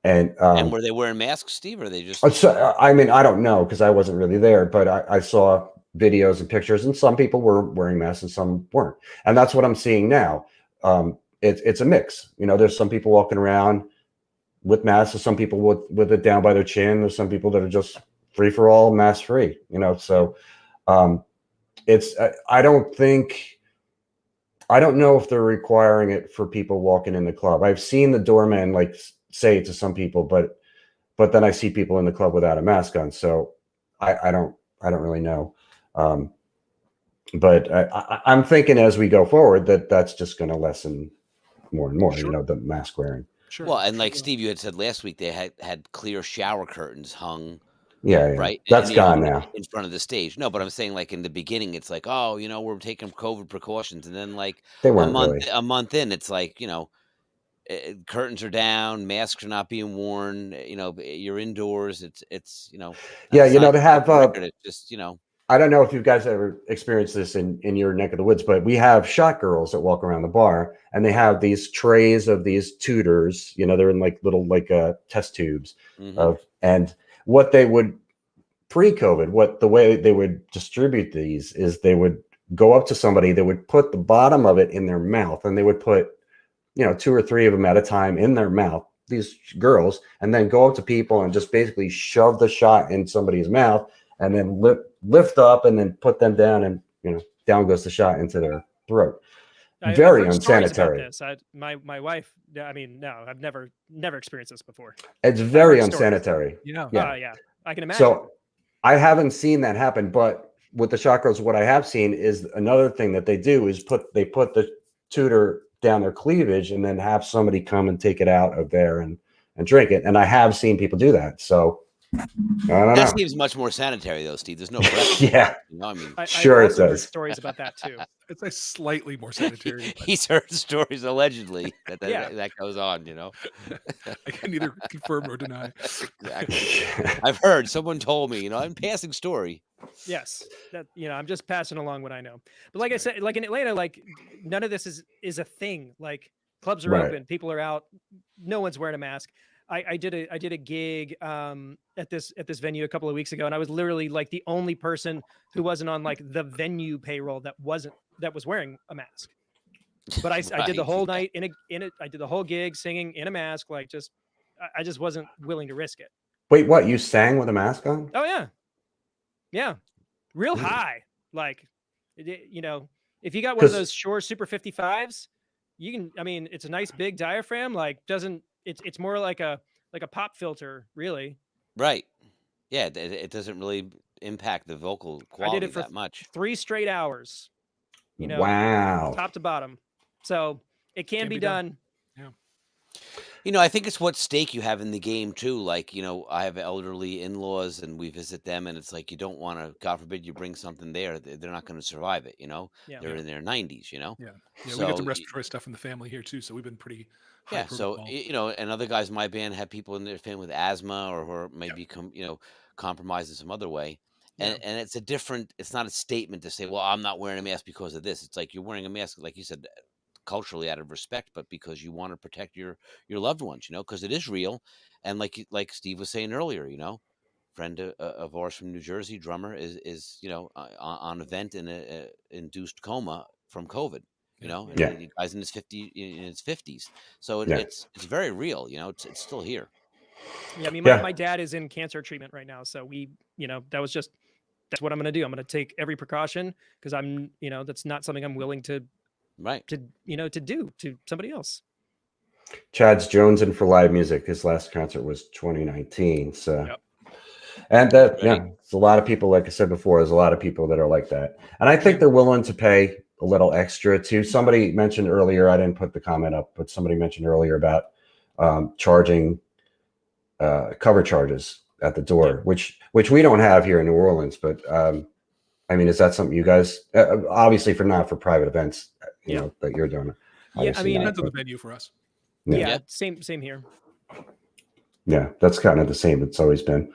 And were they wearing masks, Steve, or are they just? So, I mean, I don't know because I wasn't really there, but I saw videos and pictures, and some people were wearing masks and some weren't. And that's what I'm seeing now. It's a mix. There's some people walking around with masks, and some people with it down by their chin. There's some people that are just free for all, mask free. So it's. I don't know if they're requiring it for people walking in the club. I've seen the doorman say it to some people, but then I see people in the club without a mask on. So I don't really know. But I'm thinking as we go forward that's just going to lessen more and more, the mask wearing. Sure. Well, and like Steve, you had said last week, they had clear shower curtains hung. Yeah. Right. That's gone now. In front of the stage. No, but I'm saying like in the beginning, it's like, oh, we're taking COVID precautions. And then like they weren't a month in, it's like, curtains are down, masks are not being worn, you're indoors. It's they have it's just, I don't know if you guys ever experienced this in your neck of the woods, but we have shot girls that walk around the bar, and they have these trays of these tutors. They're in like little test tubes and what they would pre-COVID, the way they would distribute these is they would go up to somebody, they would put the bottom of it in their mouth, and they would put 2 or 3 of them at a time in their mouth, these girls, and then go up to people and just basically shove the shot in somebody's mouth, and then lift up and then put them down, and down goes the shot into their throat. Very unsanitary. My wife. I mean, no, I've never experienced this before. It's very unsanitary. Yeah. I can imagine. So I haven't seen that happen, but with the shot girls, what I have seen is another thing that they do is they put the tutor down their cleavage and then have somebody come and take it out of there and drink it. And I have seen people do that. So I don't That know. seems much more sanitary, though, Steve. There's no breath. Yeah, You know, I mean, Sure I've it also heard does. stories about that too. It's a slightly more sanitary. But he's heard stories allegedly that Yeah. that goes on. You know, I can neither confirm nor deny. exactly. I've heard. Someone told me. You know, in passing story. Yes, that I'm just passing along what I know. But like I said, like in Atlanta, like none of this is a thing. Like clubs are Right. open, people are out, no one's wearing a mask. I did a gig at this venue a couple of weeks ago, and I was literally like the only person who wasn't on like the venue payroll that was wearing a mask. But I did the Right, whole yeah. night I did the whole gig singing in a mask, like I just wasn't willing to risk it. Wait, what? You sang with a mask on? Oh yeah. Yeah. Real Hmm. high. Like, if you got one of 'Cause- those Shure Super 55s, you can, I mean, it's a nice big diaphragm, like it's more like a pop filter, really. Right. Yeah, it doesn't really impact the vocal I did quality it for that much. 3 straight hours, Wow. top to bottom. So it can be done. Yeah. You know, I think it's what stake you have in the game too. Like, you know, I have elderly in-laws and we visit them and it's like you don't want to, God forbid you bring something there, they're not going to survive it, you know? Yeah. They're in their 90s, you know? Yeah. We got So, some respiratory stuff in the family here too, so we've been pretty high yeah, so protocol. you know, and other guys in my band have people in their family with asthma or who are maybe compromised in some other way. Yeah. And it's a different, it's not a statement to say, well, I'm not wearing a mask because of this. It's like you're wearing a mask, like you said, culturally out of respect, but because you want to protect your loved ones, you know, because it is real. And like Steve was saying earlier, you know, friend of ours from New Jersey, drummer, is on a vent in a induced coma from COVID. You Yeah. know, and Yeah. the guy's in his 50s, so Yeah. it's very real. You know, it's still here. Yeah. I mean, Yeah. my dad is in cancer treatment right now. So that's what I'm going to do. I'm going to take every precaution because that's not something I'm willing to Right. to do to somebody else. Chad's jonesing for live music. His last concert was 2019. So, Yep. and Ready? it's a lot of people. Like I said before, there's a lot of people that are like that, and I think they're willing to pay a little extra too. Somebody mentioned earlier, I didn't put the comment up, but somebody mentioned earlier about charging cover charges at the door, which we don't have here in New Orleans. But I mean, is that something you guys obviously not for private events, you know, that you're doing? Yeah, I mean, Depends on the venue for us. Yeah, same here. Yeah, that's kind of the same. It's always been.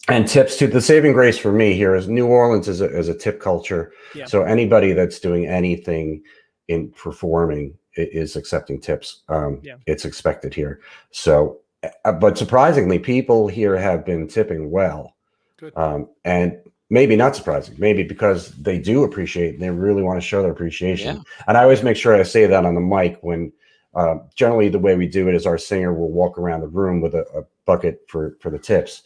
And tips too. The saving grace for me here is New Orleans is a tip culture. Yeah. So anybody that's doing anything in performing is accepting tips. It's expected here. So, but surprisingly, people here have been tipping well. Good. And maybe not surprising, maybe because they do appreciate, they really want to show their appreciation. Yeah. And I always make sure I say that on the mic when generally the way we do it is our singer will walk around the room with a bucket for the tips.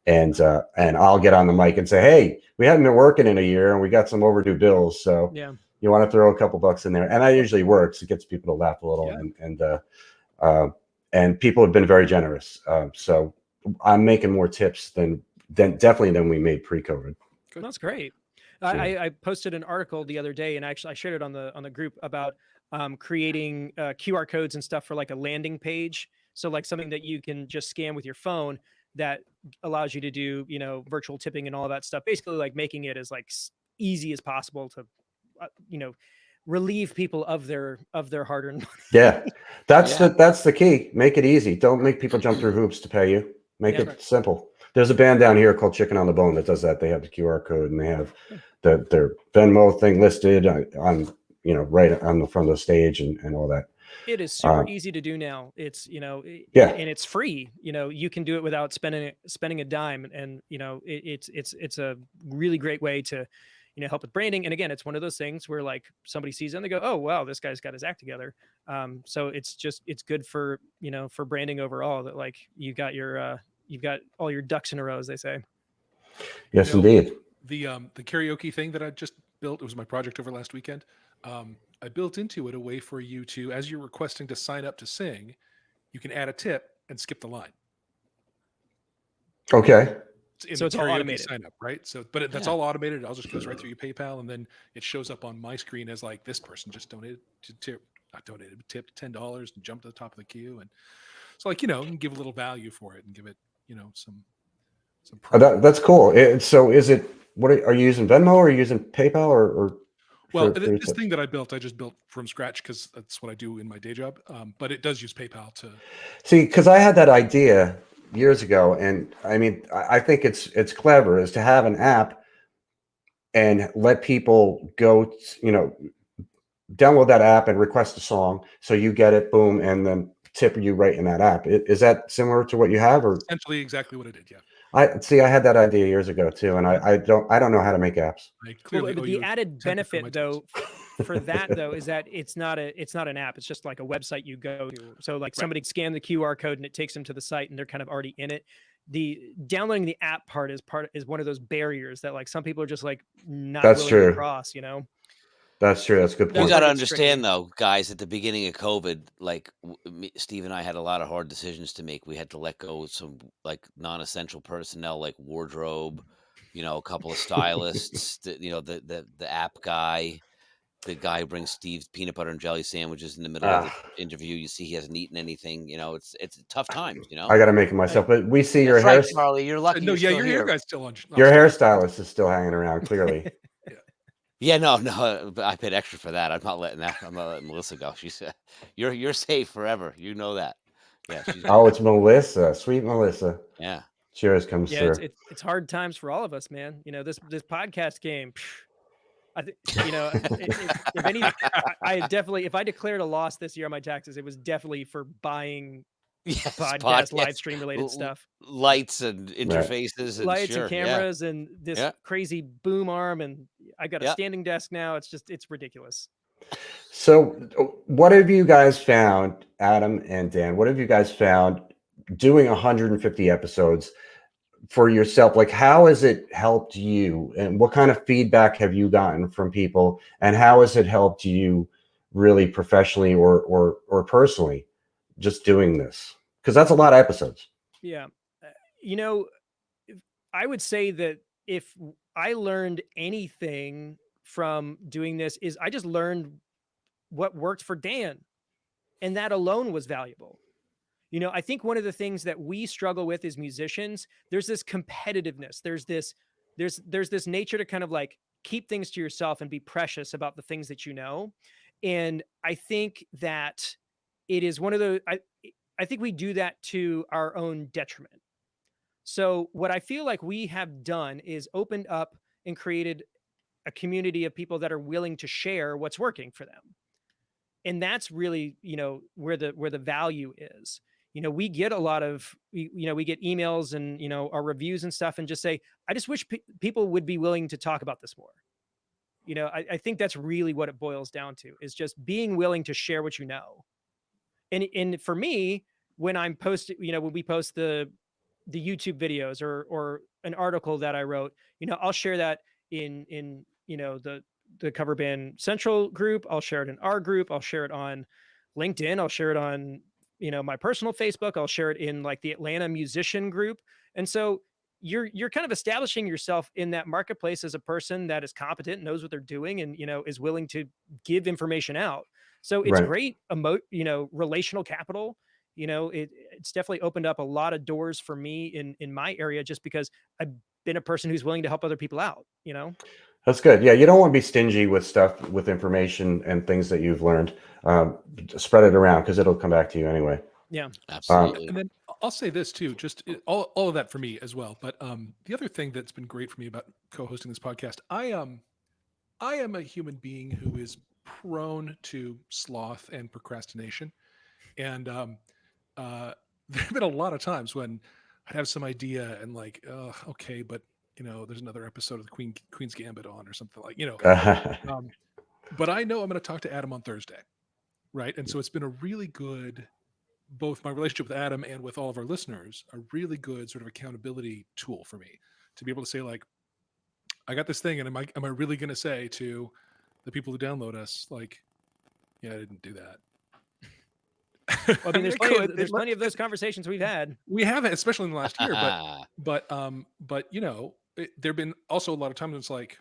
And I'll get on the mic and say, hey, we haven't been working in a year and we got some overdue bills. So you want to throw a couple bucks in there. And that usually works. It gets people to laugh a little. Yeah. And people have been very generous. So I'm making more tips than we made pre-COVID. That's great. I posted an article the other day, and actually I shared it on the group about creating QR codes and stuff for like a landing page. So like something that you can just scan with your phone that allows you to do, virtual tipping and all that stuff. Basically, like making it as like easy as possible to, relieve people of their hard-earned money. Yeah, that's the key. Make it easy. Don't make people jump through hoops to pay you. Make it simple. There's a band down here called Chicken on the Bone that does that. They have the QR code and they have their Venmo thing listed on right on the front of the stage and all that. It is super easy to do now. It's and it's free. You can do it without spending a dime, and it's a really great way to help with branding. And again, it's one of those things where like somebody sees it and they go, oh wow, this guy's got his act together. So it's good for for branding overall, that like you've got all your ducks in a row, as they say. Yes, indeed. The karaoke thing that I just built, it was my project over last weekend. I built into it a way for you to, as you're requesting to sign up to sing, you can add a tip and skip the line. Okay. So it's all automated sign up, right? So, but that's all automated. It all just goes right through your PayPal, and then it shows up on my screen as like, this person just tipped $10 and jumped to the top of the queue, and so like you can give a little value for it and give it some That's cool. So is it, are you using Venmo or are you using PayPal or well, for your this thing that I just built from scratch because that's what I do in my day job. But it does use PayPal to see, because I had that idea years ago, and I mean, I think it's clever is to have an app and let people go, download that app and request a song, so you get it, boom, and then tip you right in that app. Is that similar to what you have, or? essentially exactly what I did. Yeah, I had that idea years ago too, and I don't know how to make apps. I Well, clearly owe but you the added 10% of my benefit tips. though for that though is that it's not an app. It's just like a website you go to. So like somebody scan the QR code and it takes them to the site and they're kind of already in it. The downloading the app part is one of those barriers that like some people are just like not That's willing to true. cross, That's true. That's a good That's You point. got to where it gets tricky. understand, though, guys, at the beginning of COVID, like Steve and I had a lot of hard decisions to make. We had to let go of some like non-essential personnel, like wardrobe, a couple of stylists, the app guy, the guy who brings Steve's peanut butter and jelly sandwiches in the middle of the interview. You see, he hasn't eaten anything. It's tough times. I got to make it myself, but we see your That's right, hair. Charlie. You're lucky. No, you're yeah, still your here. guy's still on. Your hairstylist is still hanging around. Clearly, Yeah, no, I paid extra for that. I'm not letting Melissa go. She said, "You're safe forever." You know that. Yeah, she's oh, it's Melissa, sweet Melissa. yeah. She always comes Yeah, through. it's hard times for all of us, man. This podcast game. I think if any, I definitely, if I declared a loss this year on my taxes, it was definitely for buying Yes, podcast live stream related stuff, lights and interfaces and lights sure, and cameras, and this Yeah. crazy boom arm, and I got a Yeah. standing desk now. It's ridiculous. So, what have you guys found, Adam and Dan? What have you guys found doing 150 episodes for yourself? Like, how has it helped you, and what kind of feedback have you gotten from people, and how has it helped you really professionally or personally, just doing this? Because that's a lot of episodes. Yeah, I would say that if I learned anything from doing this is I just learned what worked for Dan, and that alone was valuable. I think one of the things that we struggle with as musicians, there's this competitiveness. There's this nature to kind of like keep things to yourself and be precious about the things that you know. And I think that it is one of those, I think we do that to our own detriment. So what I feel like we have done is opened up and created a community of people that are willing to share what's working for them. And that's really, where the value is. We get a lot of, we get emails and, our reviews and stuff and just say, I just wish people would be willing to talk about this more. I think that's really what it boils down to, is just being willing to share what you know. And for me, when I'm posting, when we post the YouTube videos or an article that I wrote, I'll share that in the Cover Band Central group. I'll share it in our group. I'll share it on LinkedIn. I'll share it on, my personal Facebook. I'll share it in like the Atlanta musician group. And so you're kind of establishing yourself in that marketplace as a person that is competent, knows what they're doing, and, is willing to give information out. So it's Right. great, relational capital. It's definitely opened up a lot of doors for me in my area, just because I've been a person who's willing to help other people out, That's good. Yeah, you don't want to be stingy with stuff, with information and things that you've learned. Spread it around because it'll come back to you anyway. Yeah, Absolutely. And then I'll say this too, just all of that for me as well. But the other thing that's been great for me about co-hosting this podcast, I am a human being who is prone to sloth and procrastination, and there have been a lot of times when I'd have some idea and like, okay, but there's another episode of the Queen's Gambit on or something like, but I know I'm going to talk to Adam on Thursday, right? And so it's been a really good, both my relationship with Adam and with all of our listeners, a really good sort of accountability tool for me to be able to say, like, I got this thing, and am I really going to say to the people who download us, like, yeah, I didn't do that. well, I mean, there's plenty of those conversations we've had. We haven't, especially in the last year, but there've been also a lot of times when it's like,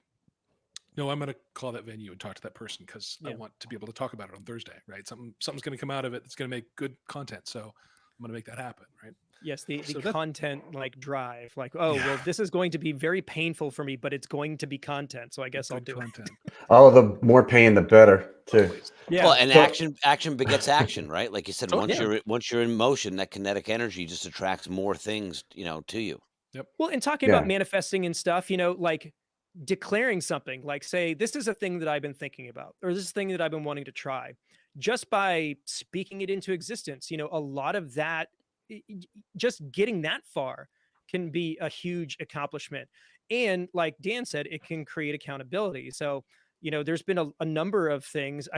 no, I'm going to call that venue and talk to that person because I want to be able to talk about it on Thursday, right? Something's going to come out of it that's going to make good content. So going to make that happen, right? Yes, the So that content like drive, like, oh well, yeah, this is going to be very painful for me, but it's going to be content, so I guess I'll good do it. content Oh, the more pain, the better, too. always. Well, Yeah, and So, action begets action, right? Like you said, Totally. yeah. once you're in motion, that kinetic energy just attracts more things, to you. Yep. Well, and talking about yeah, manifesting and stuff, like declaring something, like say, this is a thing that I've been thinking about, or this is a thing that I've been wanting to try. Just by speaking it into existence, a lot of that, just getting that far can be a huge accomplishment. And like Dan said, it can create accountability. So, there's been a number of things.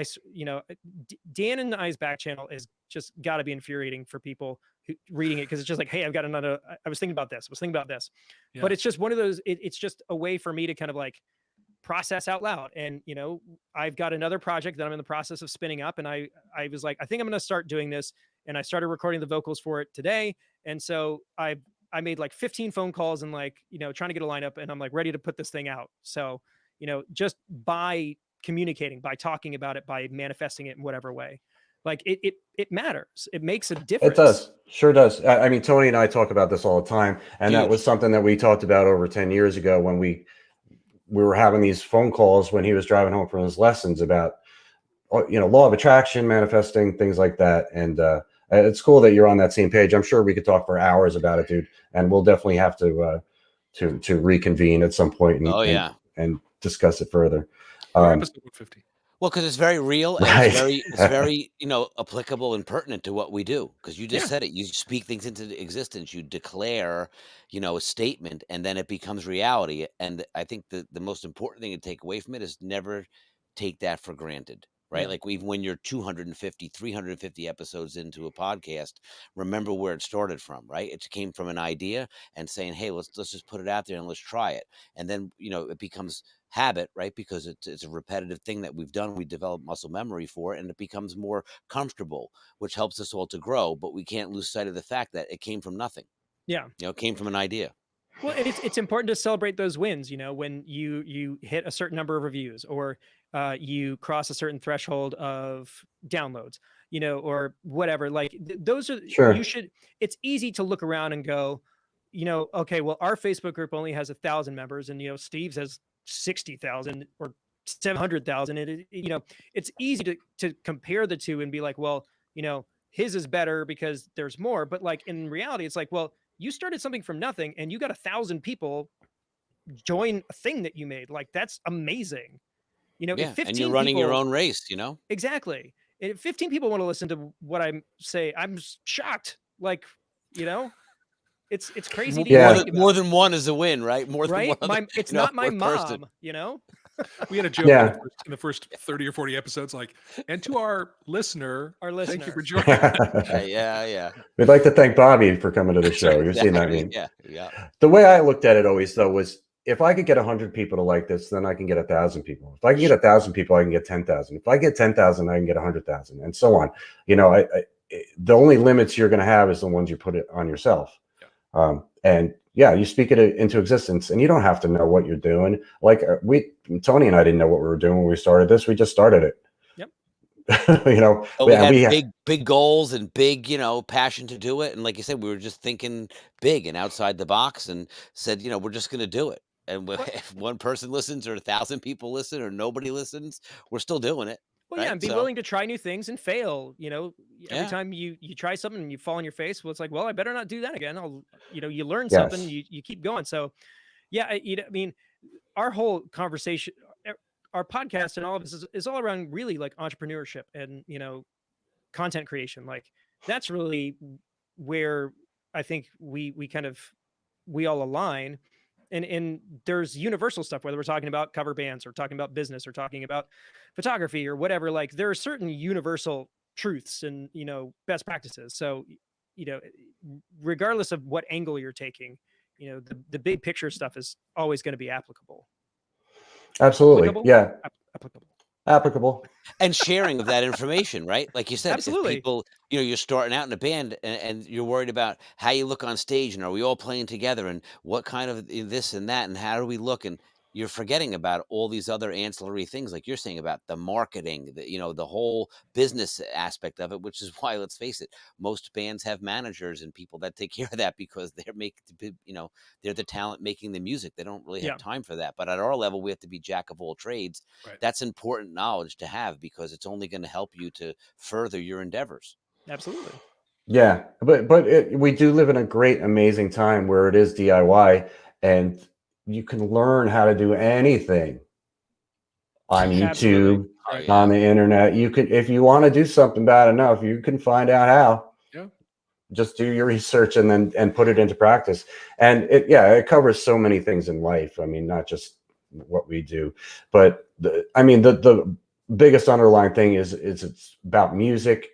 Dan and I's back channel is just got to be infuriating for people who reading it, because it's just like, hey, I've got another. I was thinking about this. I was thinking about this. But Yeah. it's just one of those. It's just a way for me to kind of like process out loud. And I've got another project that I'm in the process of spinning up, and I was like, I think I'm going to start doing this, and I started recording the vocals for it today. And so I made like 15 phone calls and like trying to get a lineup, and I'm like ready to put this thing out. So just by communicating, by talking about it, by manifesting it in whatever way, like it matters. It makes a it difference. does. Sure does. I mean, Tony and I talk about this all the time, and that Huge. was something that we talked about over 10 years ago when we were having these phone calls when he was driving home from his lessons about, law of attraction, manifesting, things like that. And it's cool that you're on that same page. I'm sure we could talk for hours about it, dude. And we'll definitely have to reconvene at some point Oh yeah. and discuss it further. Or episode 150. Well, because it's very real and Right. it's very, applicable and pertinent to what we do. Because you just Yeah. said it. You speak things into existence. You declare, a statement, and then it becomes reality. And I think the most important thing to take away from it is never take that for granted. Right. Yeah. Like even when you're 250, 350 episodes into a podcast, remember where it started from, right? It came from an idea and saying, hey, let's just put it out there and let's try it. And then, it becomes habit, right? Because it's a repetitive thing that we've done. We develop muscle memory for it, and it becomes more comfortable, which helps us all to grow. But we can't lose sight of the fact that it came from nothing. Yeah. It came from an idea. Well, and it's important to celebrate those wins, when you hit a certain number of reviews, or you cross a certain threshold of downloads, or whatever. Like those are Sure. it's easy to look around and go, okay, well, our Facebook group only has 1,000 members, and Steve's has 60,000 or 700,000. And it's easy to compare the two and be like, well, his is better because there's more. But like in reality, it's like, well, you started something from nothing and you got 1,000 people join a thing that you made. Like that's amazing. If Yeah. 15 And you're running your people, own race, exactly. If 15 people want to listen to what I say, I'm shocked. Like, it's crazy to Yeah. even think more about. than one is a win, right? More than Right? one other, It's not my one person. mom, We had a joke Yeah. in the first 30 or 40 episodes, like, and to our listener, Our thank you for listener. joining. Yeah. We'd like to thank Bobby for coming to the show. You've seen that Exactly. meme. Yeah. The way I looked at it always, though, was if I could get 100 people to like this, then I can get 1,000 people. If I can get 1,000 people, I can get 10,000. If I get 10,000, I can get 100,000, and so on. The only limits you're going to have is the ones you put it on yourself. And yeah, you speak it into existence, and you don't have to know what you're doing. Like Tony and I didn't know what we were doing when we started this. We just started it. Yep. We had big goals and big, passion to do it. And like you said, we were just thinking big and outside the box, and said, we're just going to do it. And if one person listens or 1,000 people listen or nobody listens, we're still doing it. Well, right? yeah, and be willing to try new things and fail. Every Yeah. time you try something and you fall on your face, well, it's like, well, I better not do that again. You learn Yes. something, you keep going. So, yeah, I mean, our whole conversation, our podcast, and all of this is all around really like entrepreneurship and content creation. Like that's really where I think we all align. And there's universal stuff, whether we're talking about cover bands or talking about business or talking about photography or whatever. Like there are certain universal truths and best practices. So regardless of what angle you're taking, the big picture stuff is always going to be applicable. Absolutely. Applicable? Yeah. Applicable. And sharing of that information, right? Like you said, Absolutely. if people, you're starting out in a band and you're worried about how you look on stage, and are we all playing together, and what kind of this and that, and how do we look, and you're forgetting about all these other ancillary things, like you're saying about the marketing, the whole business aspect of it, which is why, let's face it, most bands have managers and people that take care of that because they're the talent making the music. They don't really have time for that. But at our level, we have to be jack of all trades. Right. That's important knowledge to have because it's only going to help you to further your endeavors. Absolutely. Yeah, but we do live in a great, amazing time where it is DIY, and you can learn how to do anything on Absolutely. YouTube, Oh, Right. yeah. on the internet. You can, if you want to do something bad enough, you can find out how. Yeah. Just do your research and put it into practice. And it covers so many things in life. I mean, not just what we do, but the biggest underlying thing is it's about music.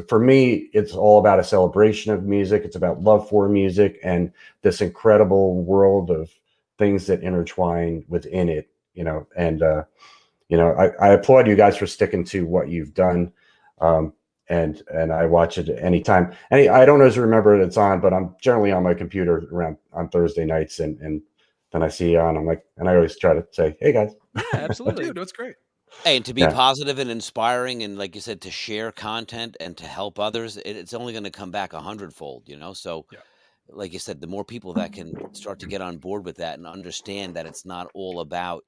For me, it's all about a celebration of music. It's about love for music and this incredible world of things that intertwine within it, and I applaud you guys for sticking to what you've done. And I watch it anytime. And I don't always remember it's on, but I'm generally on my computer around on Thursday nights, and then I see you on. I'm like, and I always try to say, "Hey guys." Yeah, absolutely. Dude, that's great. Hey, and to be Yeah. positive and inspiring, and like you said, to share content and to help others, it's only going to come back 100-fold. So Yeah. like you said, the more people that can start to get on board with that and understand that it's not all about,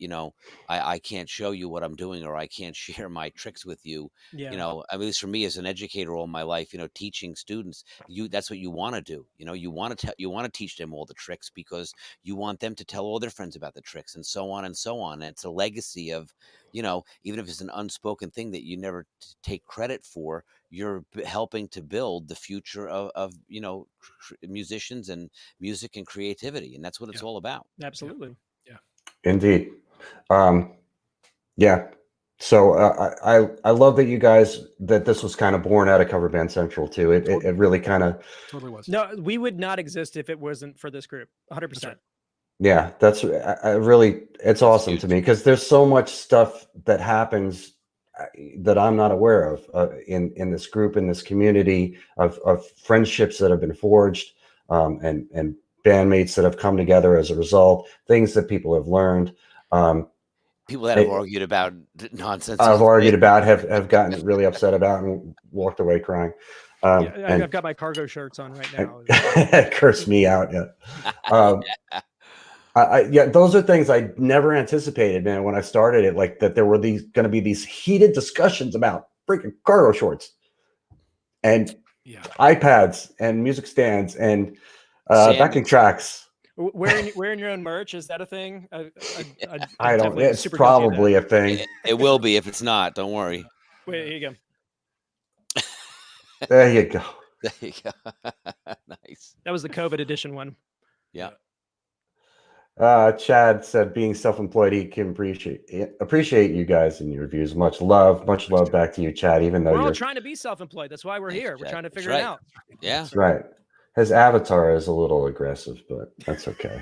I can't show you what I'm doing or I can't share my tricks with you. Yeah. At least for me as an educator all my life, teaching students, that's what you want to do. You want to teach them all the tricks because you want them to tell all their friends about the tricks and so on and so on. And it's a legacy of, even if it's an unspoken thing that you never take credit for, you're helping to build the future of musicians and music and creativity, and that's what it's Yeah. all about. Absolutely. Indeed. Yeah. So I love that you guys, that this was kind of born out of Cover Band Central too. It really kind of, Totally was. No, we would not exist if it wasn't for this group. 100%. That's right. yeah, I really, it's awesome huge. to me because there's so much stuff that happens that I'm not aware of in this group, in this community of friendships that have been forged, and bandmates that have come together as a result, things that people have learned. People that have argued about nonsense. I've argued about, have gotten really upset about, and walked away crying. And I've got my cargo shirts on right now. curse me out. Yeah. Yeah, those are things I never anticipated, man. When I started it, like that, there were going to be these heated discussions about freaking cargo shorts and iPads and music stands and backing tracks. Wearing your own merch, is that a thing? I don't. It's probably a thing. It will be if it's not. Don't worry. Wait, here you go. There you go. There you go. Nice. That was the COVID edition one. Yeah. Chad said, being self-employed, he can appreciate you guys and your views. Much love back to you, Chad. Even though we're all you're trying to be self-employed, that's why we're here. We're trying to figure it out. Yeah, that's right. His avatar is a little aggressive, but that's okay.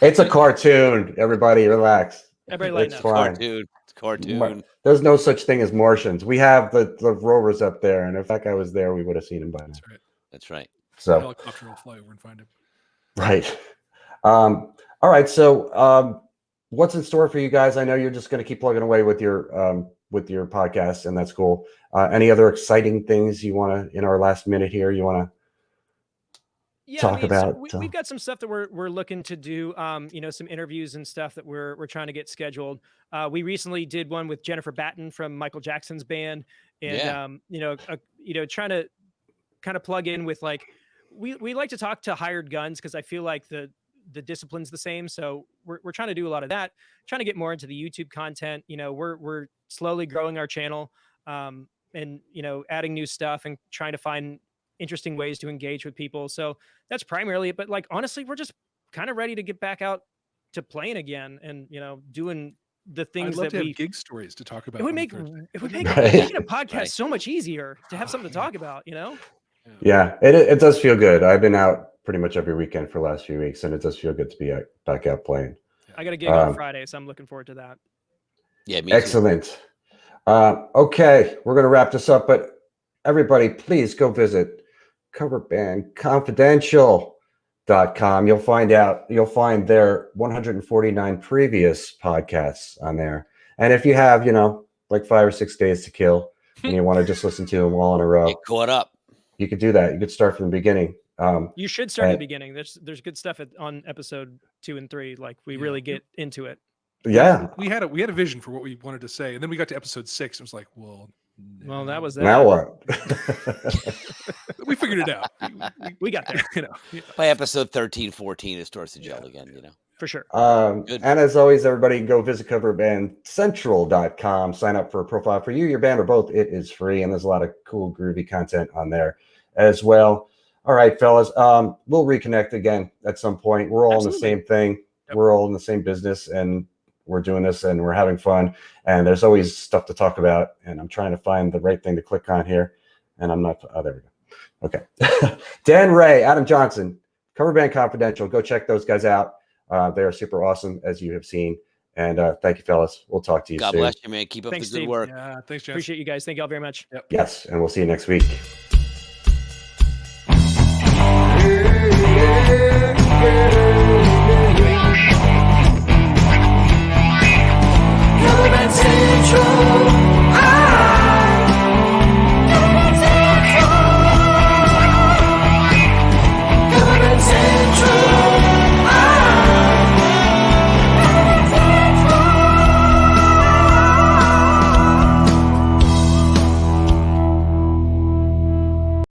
It's a cartoon. Everybody, relax. Everybody, it's fine. It's cartoon. There's no such thing as Martians. We have the rovers up there, and if that guy was there, we would have seen him by now. That's right. So helicopter will fly over and find him. Right. All right. So what's in store for you guys? I know you're just going to keep plugging away with your podcast, and that's cool. Any other exciting things you want to, in our last minute here, you want to talk about? So we've got some stuff that we're looking to do, some interviews and stuff that we're trying to get scheduled. We recently did one with Jennifer Batten from Michael Jackson's band, and trying to kind of plug in with, like, we like to talk to hired guns because I feel like the discipline's the same. So we're trying to do a lot of that, trying to get more into the YouTube content. We're slowly growing our channel, and adding new stuff and trying to find interesting ways to engage with people. So that's primarily it. But, like, honestly, we're just kind of ready to get back out to playing again and, doing the things I'd love that to have gig stories to talk about. It would make making a podcast so much easier to have something to talk about, Yeah, it does feel good. I've been out pretty much every weekend for the last few weeks, and it does feel good to be back out playing. I got a gig on Friday, so I'm looking forward to that. Yeah, me excellent. Okay, we're going to wrap this up, but everybody, please go visit Cover Band Confidential. You'll find their 149 previous podcasts on there. And if you have, like 5 or 6 days to kill and you want to just listen to them all in a row, Get caught up. you could do that. You could start from the beginning. You should start at the beginning. There's good stuff on episode 2 and 3. Like we really get into it. Yeah. We had a vision for what we wanted to say, and then we got to episode 6. It was like, well, that was that. Now what? We figured it out. We got there. By episode 13, 14, it starts to gel again. For sure. And as always, everybody go visit coverbandcentral.com. Sign up for a profile for you, your band, or both. It is free, and there's a lot of cool, groovy content on there as well. All right, fellas. We'll reconnect again at some point. We're all in the same thing. Yep. We're all in the same business, and we're doing this, and we're having fun. And there's always stuff to talk about. And I'm trying to find the right thing to click on here. And I'm not. Oh, there we go. Okay. Dan Ray, Adam Johnson, Cover Band Confidential. Go check those guys out. They are super awesome, as you have seen. And thank you, fellas. We'll talk to you soon. God bless you, man. Keep up the good work. Yeah, thanks, Jeff. Appreciate you guys. Thank you all very much. Yep. Yes, and we'll see you next week.